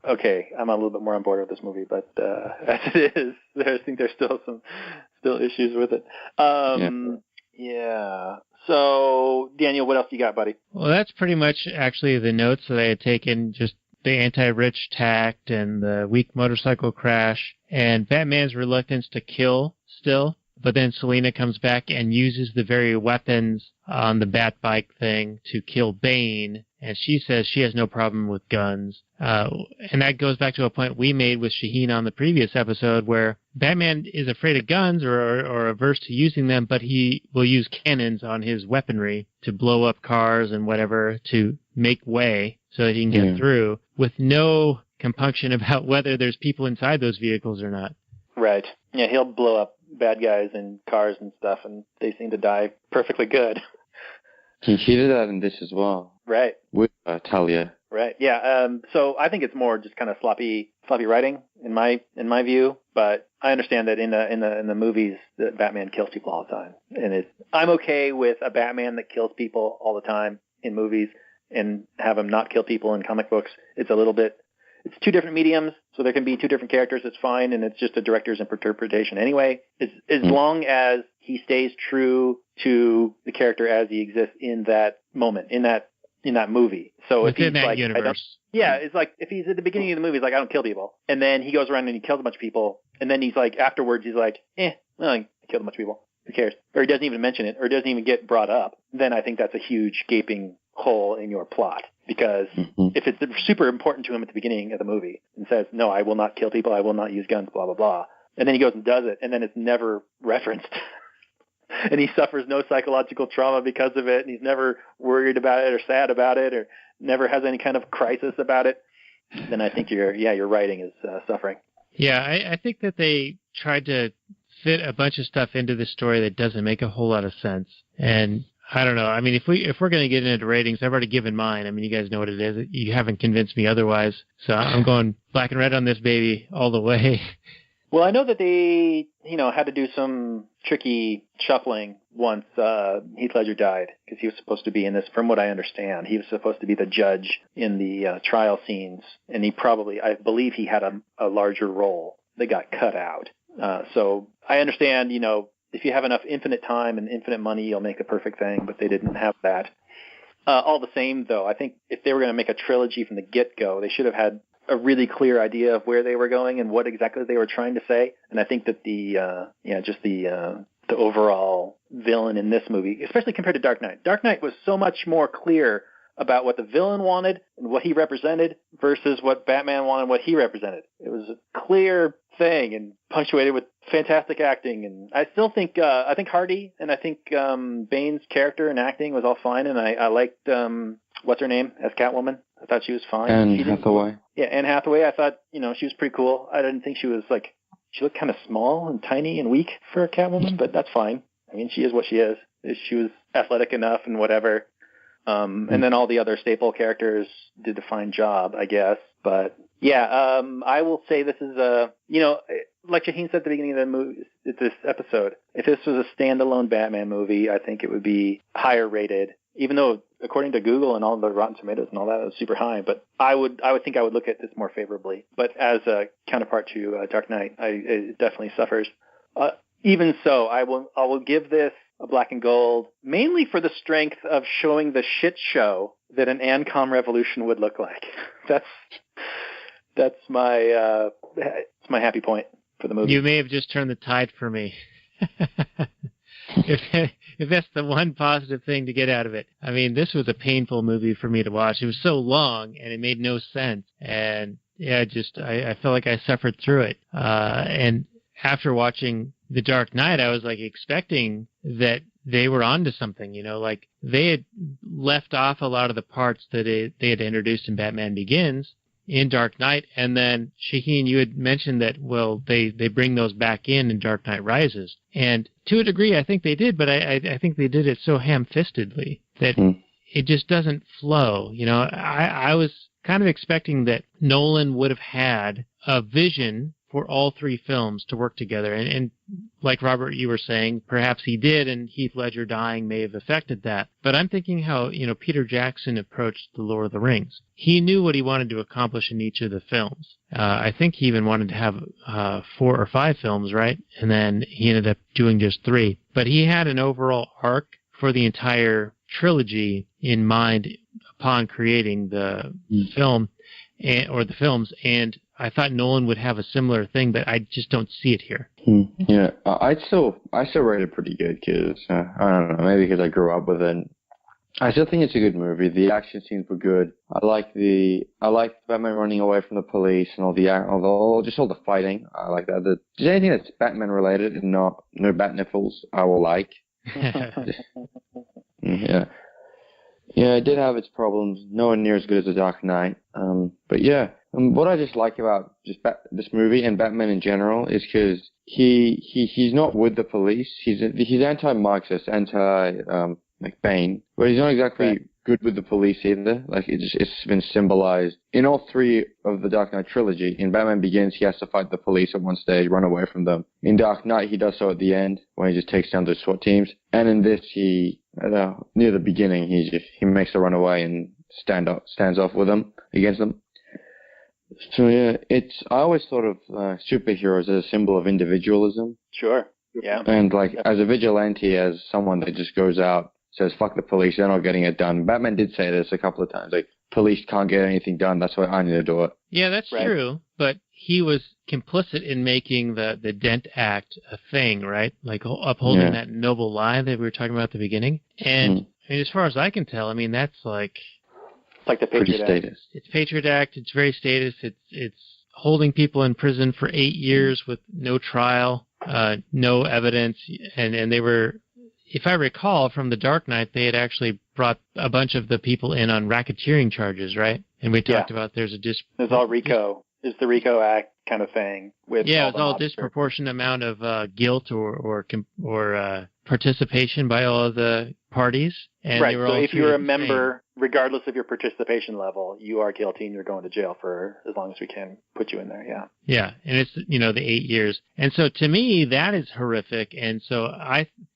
okay, I'm a little bit more on board with this movie. But as it is, I think there's still issues with it. Yeah. So, Daniel, what else you got, buddy?
Well, that's pretty much actually the notes that I had taken, just the anti-rich tact and the weak motorcycle crash and Batman's reluctance to kill still. But then Selina comes back and uses the very weapons on the Batbike thing to kill Bane. And she says she has no problem with guns. And that goes back to a point we made with Shaheen on the previous episode where Batman is afraid of guns or averse to using them, but he will use cannons on his weaponry to blow up cars and whatever to make way so that he can get through with no compunction about whether there's people inside those vehicles or not.
Right. Yeah, he'll blow up bad guys in cars and stuff, and they seem to die perfectly good.
He did that in this as well.
Right.
With Talia.
Right. Yeah. So I think it's more just kind of sloppy sloppy writing in my view. But I understand that in the movies, that Batman kills people all the time, and I'm okay with a Batman that kills people all the time in movies and have him not kill people in comic books. It's two different mediums, so there can be two different characters. It's fine, and it's just a director's interpretation anyway. As long as he stays true to the character as he exists in that moment, in that movie. So
within
if he's
that
like,
universe.
it's like if he's at the beginning of the movie, he's like, I don't kill people, and then he goes around and he kills a bunch of people, and then he's like, afterwards, he's like, well, I killed a bunch of people. Who cares? Or he doesn't even mention it, or it doesn't even get brought up. Then I think that's a huge gaping hole in your plot. Because if it's super important to him at the beginning of the movie and says, no, I will not kill people, I will not use guns, blah, blah, blah, and then he goes and does it, and then it's never referenced, and he suffers no psychological trauma because of it, and he's never worried about it or sad about it or never has any kind of crisis about it, then I think your writing is suffering.
Yeah, I think that they tried to fit a bunch of stuff into the story that doesn't make a whole lot of sense. And I don't know. I mean, if we're going to get into ratings, I've already given mine. I mean, you guys know what it is. You haven't convinced me otherwise. So I'm going black and red on this baby all the way.
Well, I know that they, had to do some tricky shuffling once Heath Ledger died, because he was supposed to be in this, from what I understand. He was supposed to be the judge in the trial scenes, and I believe he had a larger role that got cut out. So I understand, if you have enough infinite time and infinite money, you'll make a perfect thing, but they didn't have that. All the same, though, I think if they were going to make a trilogy from the get-go, they should have had a really clear idea of where they were going and what exactly they were trying to say. And I think that the overall villain in this movie, especially compared to Dark Knight. Dark Knight was so much more clear about what the villain wanted and what he represented versus what Batman wanted and what he represented. It was a clear thing and punctuated with fantastic acting. And I still think I think Hardy and I think Bane's character and acting was all fine. And I liked what's her name as Catwoman. I thought she was fine.
Anne Hathaway.
Yeah, Anne Hathaway. I thought she was pretty cool. I didn't think she was she looked kind of small and tiny and weak for a Catwoman, but that's fine. I mean, she is what she is. She was athletic enough and whatever. And then all the other staple characters did a fine job, I guess. But yeah, I will say this is like Shaheen said at the beginning of the movie, this episode, if this was a standalone Batman movie, I think it would be higher rated, even though according to Google and all the Rotten Tomatoes and all that, it was super high. But I would think I would look at this more favorably. But as a counterpart to Dark Knight, it definitely suffers. Even so, I will give this a black and gold, mainly for the strength of showing the shit show that an ANCOM revolution would look like. That's my happy point for the movie.
You may have just turned the tide for me. If that's the one positive thing to get out of it. I mean, this was a painful movie for me to watch. It was so long, and it made no sense. And yeah, I felt like I suffered through it. And after watching The Dark Knight, I was expecting that they were onto something, they had left off a lot of the parts that they had introduced in Batman Begins in Dark Knight, and then Shaheen, you had mentioned that, well, they bring those back in Dark Knight Rises. And to a degree, I think they did, but I think they did it so ham-fistedly that it just doesn't flow. I was kind of expecting that Nolan would have had a vision for all three films to work together. And like Robert, you were saying, perhaps he did, and Heath Ledger dying may have affected that. But I'm thinking how, Peter Jackson approached The Lord of the Rings. He knew what he wanted to accomplish in each of the films. I think he even wanted to have 4 or 5 films, right? And then he ended up doing just 3. But he had an overall arc for the entire trilogy in mind upon creating the film or the films, and I thought Nolan would have a similar thing, but I just don't see it here.
Yeah, I still rate it pretty good because I don't know, maybe because I grew up with it. I still think it's a good movie. The action scenes were good. I like Batman running away from the police and all the fighting. I like that. Just anything that's Batman related and no bat nipples, I will like. Yeah. Yeah, it did have its problems. Nowhere near as good as The Dark Knight. But yeah, what I just like about this movie and Batman in general is because he's not with the police. He's anti-Marxist, Bane, but he's not exactly good with the police either. Like it's been symbolized in all three of the Dark Knight trilogy. In Batman Begins, he has to fight the police at one stage, run away from them. In Dark Knight, he does so at the end when he just takes down those SWAT teams. And in this, near the beginning, he makes the run away and stands off with them against them. So yeah, I always thought of superheroes as a symbol of individualism.
Sure. Yeah.
And like as a vigilante, as someone that just goes out, says fuck the police, they're not getting it done. Batman did say this a couple of times, like police can't get anything done, that's why I need to do it.
Yeah, that's true. But he was complicit in making the Dent Act a thing, right? Like upholding that noble lie that we were talking about at the beginning. And I mean, as far as I can tell, I mean that's like
it's like the Patriot Act.
It's Patriot Act. It's very status. It's holding people in prison for 8 years with no trial, no evidence, and they were, if I recall from the Dark Knight, they had actually brought a bunch of the people in on racketeering charges, right? And we talked about there's
all RICO. It's the RICO Act kind of thing with
it's all disproportionate amount of guilt or participation by all of the parties. And
right.
They were
so
all
if you're a member, regardless of your participation level, you are guilty and you're going to jail for as long as we can put you in there. Yeah.
Yeah, and it's the 8 years, and so to me that is horrific. And so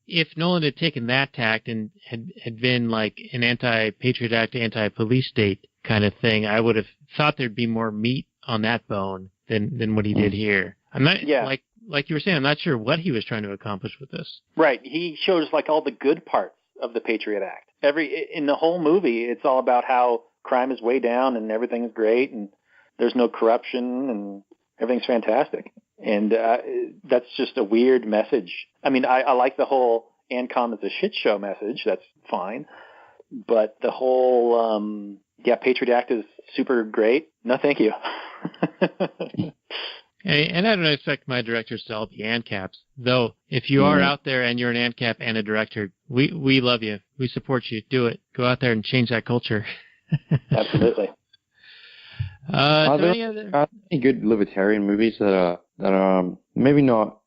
if Nolan had taken that tact and had been like an anti-Patriot Act, anti-police state kind of thing, I would have thought there'd be more meat on that bone than what he did here. I'm not like you were saying, I'm not sure what he was trying to accomplish with this.
Right. He shows like all the good parts of the Patriot Act. In the whole movie, it's all about how crime is way down and everything is great and there's no corruption and everything's fantastic. And that's just a weird message. I mean, I like the whole ANCOM is a shit show message. That's fine. But the whole, Patriot Act is super great. No, thank you.
And I don't expect my directors to all be ANCAPs, though. If you are out there and you're an ANCAP and a director, we love you. We support you. Do it. Go out there and change that culture.
Absolutely.
Are there any good libertarian movies that are maybe not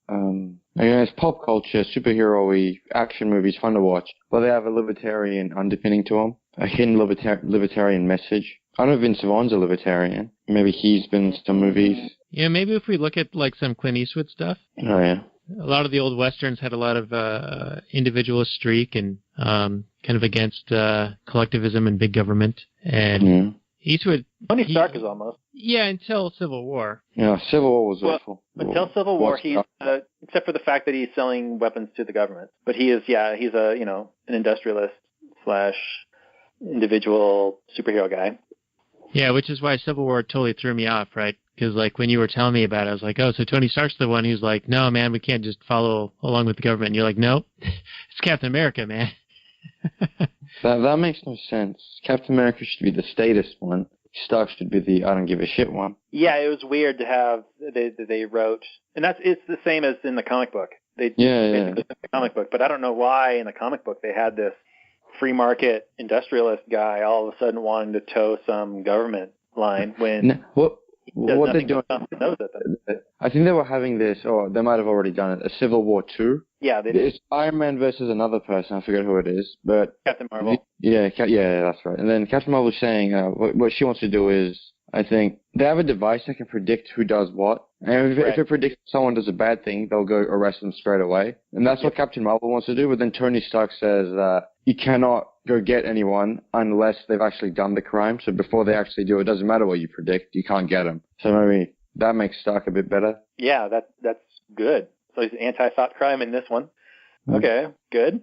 it's pop culture, superhero-y action movies, fun to watch, but they have a libertarian underpinning to them, a hidden libertarian message? I know Vince Vaughn's a libertarian. Maybe he's been in some movies. Yeah,
maybe if we look at like some Clint Eastwood stuff.
Oh, yeah.
A lot of the old westerns had a lot of individualist streak and kind of against collectivism and big government. And Eastwood...
Tony Stark is almost.
Yeah, until Civil War.
Yeah, Civil War was awful.
Until Civil War, he's except for the fact that he's selling weapons to the government. But he's a an industrialist / individual superhero guy.
Yeah, which is why Civil War totally threw me off, right? Because like when you were telling me about it, I was like, oh, so Tony Stark's the one who's like, no, man, we can't just follow along with the government. And you're like, nope, it's Captain America, man.
That makes no sense. Captain America should be the statist one. Stark should be the I don't give a shit one.
Yeah, it was weird to have they wrote, and it's the same as in the comic book. The comic book, but I don't know why in the comic book they had this free market industrialist guy all of a sudden wanting to toe some government line when
what they're doing. I think they were having this, or they might have already done it, a Civil War 2.
Yeah, they did.
It's Iron Man versus another person. I forget who it is, but
Captain Marvel.
Yeah, that's right. And then Captain Marvel was saying what she wants to do is, I think they have a device that can predict who does what. And if it predicts someone does a bad thing, they'll go arrest them straight away. And that's what Captain Marvel wants to do. But then Tony Stark says that you cannot go get anyone unless they've actually done the crime. So before they actually do, it doesn't matter what you predict. You can't get them. So maybe that makes Stark a bit better.
Yeah, that's good. So he's anti-thought crime in this one. Okay, good.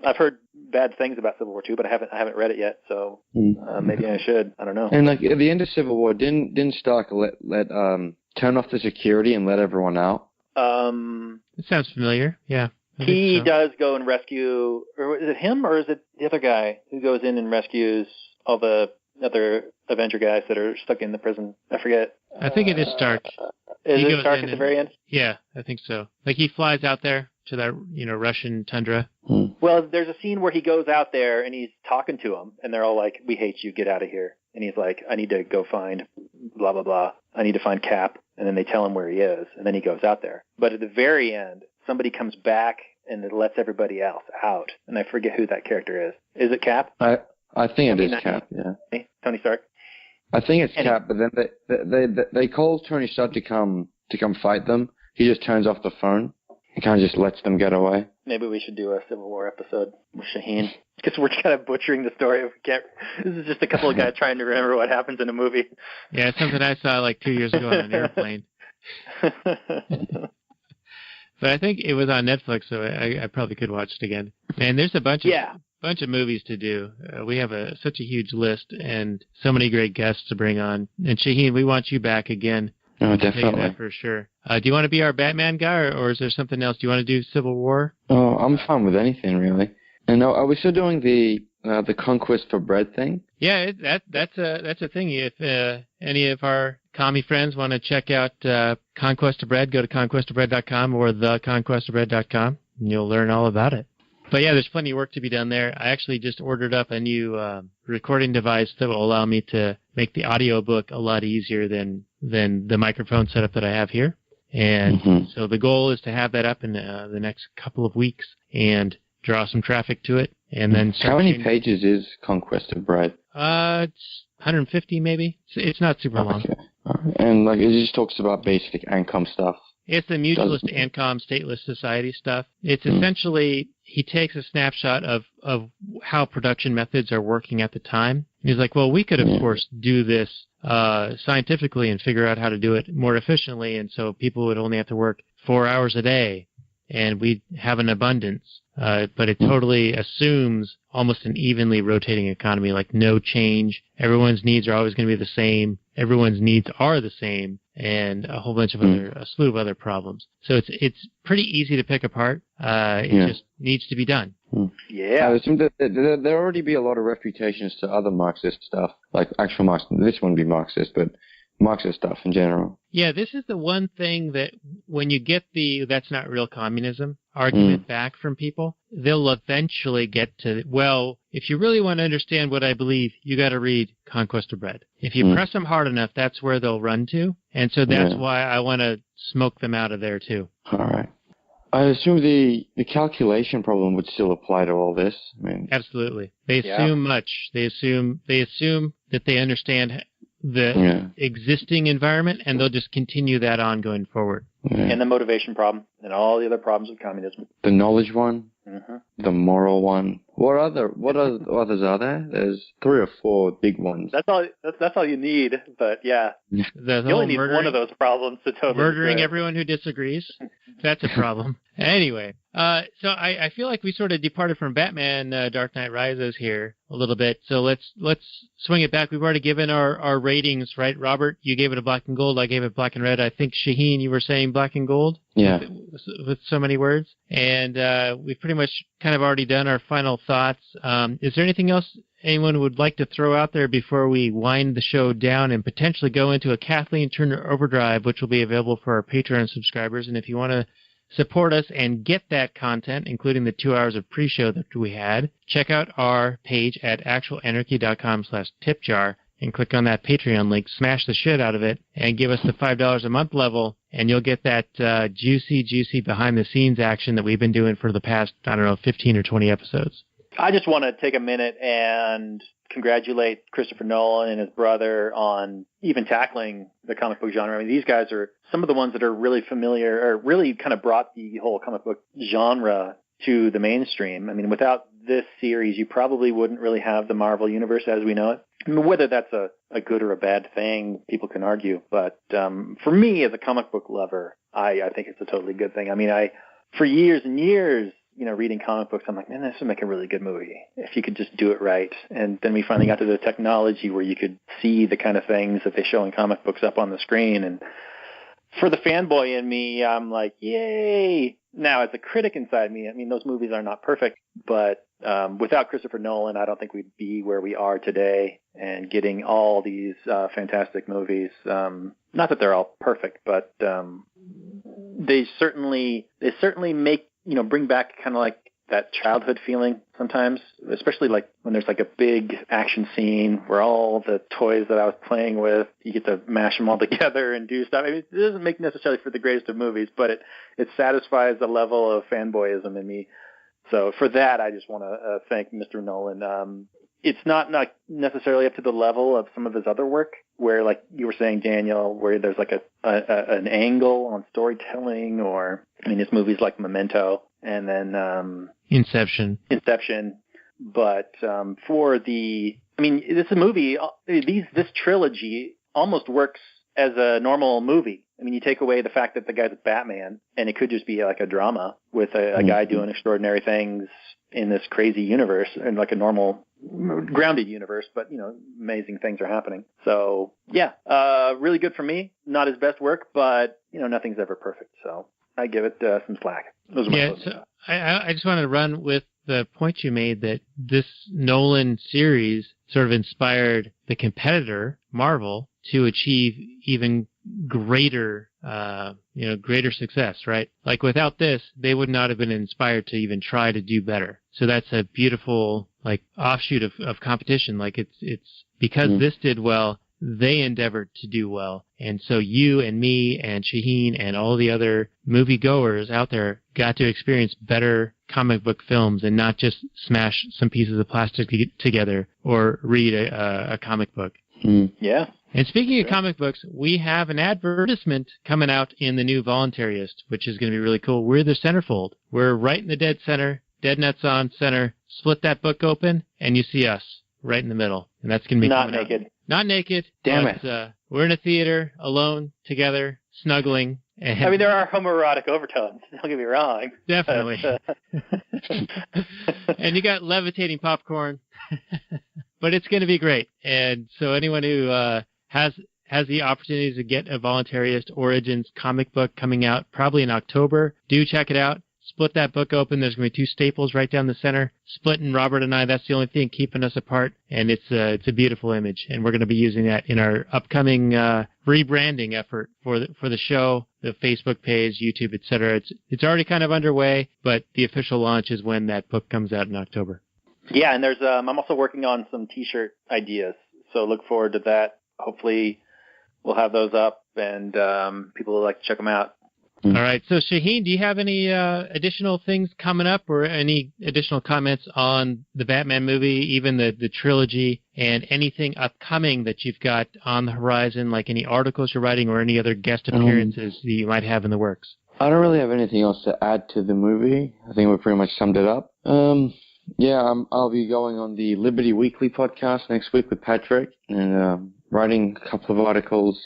I've heard bad things about Civil War 2, but I haven't read it yet, so maybe I should. I don't know.
And like at the end of Civil War, didn't Stark let turn off the security and let everyone out?
It sounds familiar. Yeah.
He does go and rescue, or is it him or is it the other guy who goes in and rescues all the other Avenger guys that are stuck in the prison? I forget.
I think it is Stark.
Is it Stark at the very end?
Yeah, I think so. Like he flies out there to that Russian tundra.
Well, there's a scene where he goes out there and he's talking to them, and they're all like, "We hate you, get out of here." And he's like, "I need to go find blah blah blah. I need to find Cap." And then they tell him where he is, and then he goes out there. But at the very end, somebody comes back and it lets everybody else out, and I forget who that character is. Is it Cap?
I I think it is
Tony
Cap. Yeah.
Tony Stark.
I think it's
Anyway.
Cap, but then they call Tony Stark to come fight them. He just turns off the phone and kind of just lets them get away.
Maybe we should do a Civil War episode with Shaheen. Because we're kind of butchering the story. This is just a couple of guys trying to remember what happens in a movie.
Yeah, it's something I saw like 2 years ago on an airplane. But I think it was on Netflix, so I probably could watch it again. Man, there's a bunch of movies to do. We have such a huge list and so many great guests to bring on. And Shaheen, we want you back again.
Oh,
I'll tell you
definitely.
that for sure. Do you want to be our Batman guy, or is there something else? Do you want to do Civil War?
Oh, I'm fine with anything, really. And are we still doing the Conquest for Bread thing?
Yeah, that's a thing. If any of our commie friends want to check out Conquest of Bread, go to conquestofbread.com or theconquestofbread.com, and you'll learn all about it. But yeah, there's plenty of work to be done there. I actually just ordered up a new recording device that will allow me to make the audiobook a lot easier than the microphone setup that I have here. And so the goal is to have that up in the next couple of weeks and draw some traffic to it. And then
how many pages is Conquest of Bread?
It's 150 maybe. It's not super long.
Okay. And like it just talks about basic income stuff.
It's the mutualist ANCOM stateless society stuff. It's essentially, he takes a snapshot of how production methods are working at the time. He's like, well, we could, of course, do this scientifically and figure out how to do it more efficiently, and so people would only have to work 4 hours a day, and we'd have an abundance. But it totally assumes almost an evenly rotating economy, like no change. Everyone's needs are always going to be the same. Everyone's needs are the same, and a whole bunch of a slew of other problems. So it's pretty easy to pick apart. It just needs to be done.
Yeah.
I assume that there already be a lot of refutations to other Marxist stuff, like actual Marxist. This wouldn't be Marxist, but Marxist stuff in general.
Yeah, this is the one thing that when you get the "that's not real communism" argument back from people, they'll eventually get to, well, if you really want to understand what I believe, you got to read Conquest of Bread. If you press them hard enough, that's where they'll run to. And so that's why I want to smoke them out of there too.
All right. I assume the calculation problem would still apply to all this. I mean,
absolutely. They assume much. They assume that they understand the existing environment, and they'll just continue that on going forward.
And the motivation problem, and all the other problems of communism.
The knowledge one, the moral one. What others are there? There's 3 or 4 big ones.
That's all you need. But yeah, you only need one of those problems to totally
murdering everyone who disagrees. That's a problem. Anyway, so I feel like we sort of departed from Batman Dark Knight Rises here a little bit. So let's swing it back. We've already given our ratings, right? Robert, you gave it a black and gold. I gave it black and red. I think Shaheen, you were saying black and gold.
Yeah.
With so many words. And we've pretty much kind of already done our final thoughts. Is there anything else anyone would like to throw out there before we wind the show down and potentially go into a Kathleen Turner overdrive, which will be available for our Patreon subscribers? And if you want to support us and get that content, including the 2 hours of pre-show that we had, check out our page at actualanarchy.com/tipjar and click on that Patreon link, smash the shit out of it, and give us the $5 a month level, and you'll get that juicy behind-the-scenes action that we've been doing for the past, 15 or 20 episodes.
I just want to take a minute and congratulate Christopher Nolan and his brother on even tackling the comic book genre. I mean, these guys are some of the ones that are really familiar, or really kind of brought the whole comic book genre to the mainstream. I mean, without this series, you probably wouldn't really have the Marvel Universe as we know it. I mean, whether that's a good or a bad thing, people can argue. But for me, as a comic book lover, I think it's a totally good thing. I mean, for years and years, reading comic books, I'm like, man, this would make a really good movie if you could just do it right. And then we finally got to the technology where you could see the kind of things that they show in comic books up on the screen. And for the fanboy in me, I'm like, yay. Now, as a critic inside me, I mean, those movies are not perfect, but without Christopher Nolan, I don't think we'd be where we are today and getting all these fantastic movies. Not that they're all perfect, but they certainly make, bring back kind of like that childhood feeling sometimes, especially like when there's like a big action scene where all the toys that I was playing with, you get to mash them all together and do stuff. I mean, it doesn't make necessarily for the greatest of movies, but it satisfies a level of fanboyism in me. So for that, I just want to thank Mr. Nolan. it's not necessarily up to the level of some of his other work, where, like you were saying, Daniel, where there's like an angle on storytelling, or I mean, his movies like Memento and then
Inception.
But for the, I mean, this movie, this trilogy almost works as a normal movie. I mean, you take away the fact that the guy's Batman, and it could just be like a drama with a guy doing extraordinary things in this crazy universe, and like a normal, grounded universe, but, you know, amazing things are happening. So, yeah, really good for me. Not his best work, but, you know, nothing's ever perfect. So I give it some slack. Those are my closing thoughts.
I just wanted to run with the point you made that this Nolan series sort of inspired the competitor, Marvel, to achieve even greater, greater success, right? Like without this, they would not have been inspired to even try to do better. So that's a beautiful, like, offshoot of competition. Like it's because this did well, they endeavored to do well. And so you and me and Shaheen and all the other moviegoers out there got to experience better comic book films and not just smash some pieces of plastic together or read a comic book.
Yeah.
And speaking of comic books, we have an advertisement coming out in the new Voluntarist, which is going to be really cool. We're the centerfold. We're right in the dead center, dead nuts on center. Split that book open, and you see us right in the middle. And that's going to be
not naked.
Not naked.
Damn
it. We're in a theater, alone, together, snuggling. And
I mean, there are homoerotic overtones. Don't get me wrong.
Definitely. And you got levitating popcorn. But it's going to be great. And so anyone who has the opportunity to get a Voluntarist Origins comic book coming out probably in October, do check it out. Split that book open. There's going to be two staples right down the center. Splitting Robert and I, that's the only thing keeping us apart. And it's a beautiful image. And we're going to be using that in our upcoming rebranding effort for the show, the Facebook page, YouTube, etc. It's already kind of underway, but the official launch is when that book comes out in October.
Yeah, and there's I'm also working on some T-shirt ideas, so look forward to that. Hopefully, we'll have those up, and people will like to check them out.
All right. So, Shaheen, do you have any additional things coming up, or any additional comments on the Batman movie, even the trilogy, and anything upcoming that you've got on the horizon, like any articles you're writing or any other guest appearances that you might have in the works?
I don't really have anything else to add to the movie. I think we pretty much summed it up. Yeah, I'll be going on the Liberty Weekly podcast next week with Patrick, and writing a couple of articles,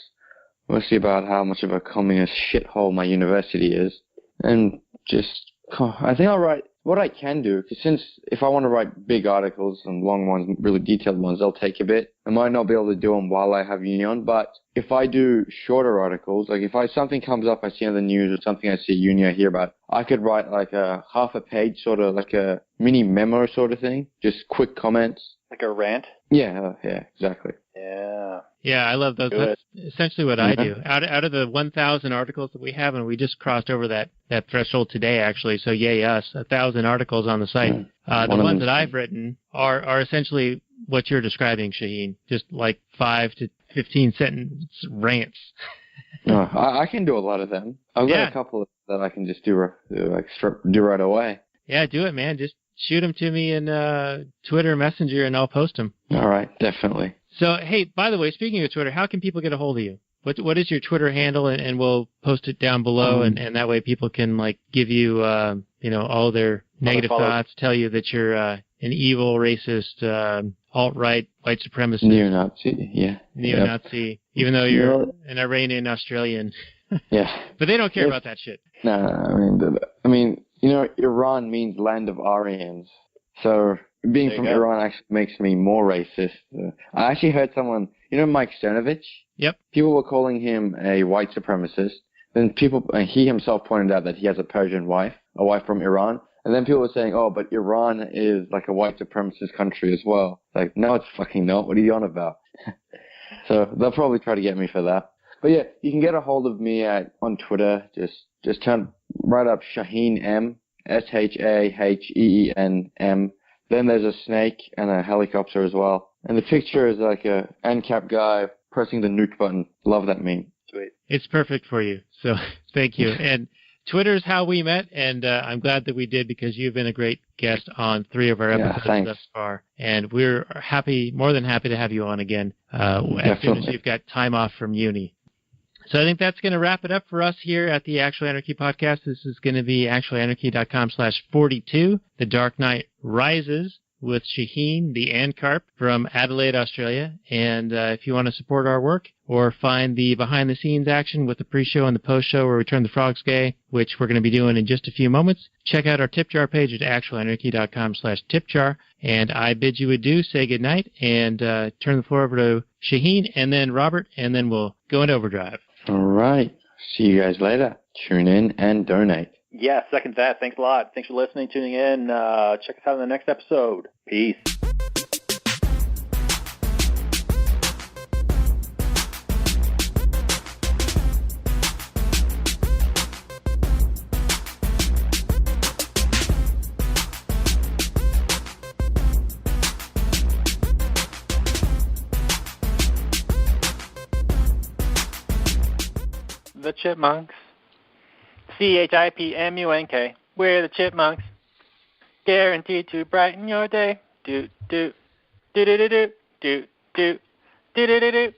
mostly about how much of a communist shithole my university is. And just, I think I'll write what I can do, because since if I want to write big articles and long ones, really detailed ones, they'll take a bit. I might not be able to do them while I have uni on, but if I do shorter articles, like if something comes up I see on the news or something I see at uni I hear about, I could write like a half a page, sort of like a mini memo sort of thing, just quick comments.
Like a rant?
Yeah, exactly.
Yeah, I love those. That's essentially what I do. Out of the 1,000 articles that we have, and we just crossed over that threshold today, actually, so yay us, 1,000 articles on the site. The ones that I've written are essentially what you're describing, Shaheen, just like 5 to 15 sentence rants.
No, I can do a lot of them. I've got a couple that I can just do right away.
Yeah, do it, man. Just shoot them to me in Twitter Messenger, and I'll post them.
All right, definitely.
So, hey, by the way, speaking of Twitter, how can people get a hold of you? What is your Twitter handle, and we'll post it down below, and that way people can like give you all their negative thoughts, tell you that you're an evil, racist, alt-right, white supremacist, neo-Nazi, even though you're an Iranian Australian.
Yeah,
but they don't care about that shit.
No, I mean, Iran means land of Aryans, so being from Iran actually makes me more racist. I actually heard someone, Mike Cernovich?
Yep.
People were calling him a white supremacist. Then he himself pointed out that he has a Persian wife, a wife from Iran. And then people were saying, oh, but Iran is like a white supremacist country as well. Like, no, it's fucking not. What are you on about? So they'll probably try to get me for that. But yeah, you can get a hold of me on Twitter. Just write up Shaheen M, SHAHEEN. Then there's a snake and a helicopter as well. And the picture is like a ANCAP guy pressing the nuke button. Love that meme.
Sweet.
It's perfect for you. So thank you. And Twitter's how we met, and I'm glad that we did because you've been a great guest on 3 of our episodes thus far. And we're more than happy to have you on again as soon as you've got time off from uni. So I think that's going to wrap it up for us here at the Actual Anarchy podcast. This is going to be actualanarchy.com/42, The Dark Knight Rises, with Shaheen, the Ancarp from Adelaide, Australia. And if you want to support our work or find the behind-the-scenes action with the pre-show and the post-show where we turn the frogs gay, which we're going to be doing in just a few moments, check out our tip jar page at actualanarchy.com/tipjar. And I bid you adieu, say goodnight, and turn the floor over to Shaheen and then Robert, and then we'll go into overdrive.
All right. See you guys later. Tune in and donate.
Yeah, second that. Thanks a lot. Thanks for listening, tuning in. Check us out in the next episode. Peace.
The Chipmunks. CHIPMUNK. We're the Chipmunks. Guaranteed to brighten your day. Do do do do do do do do do do do.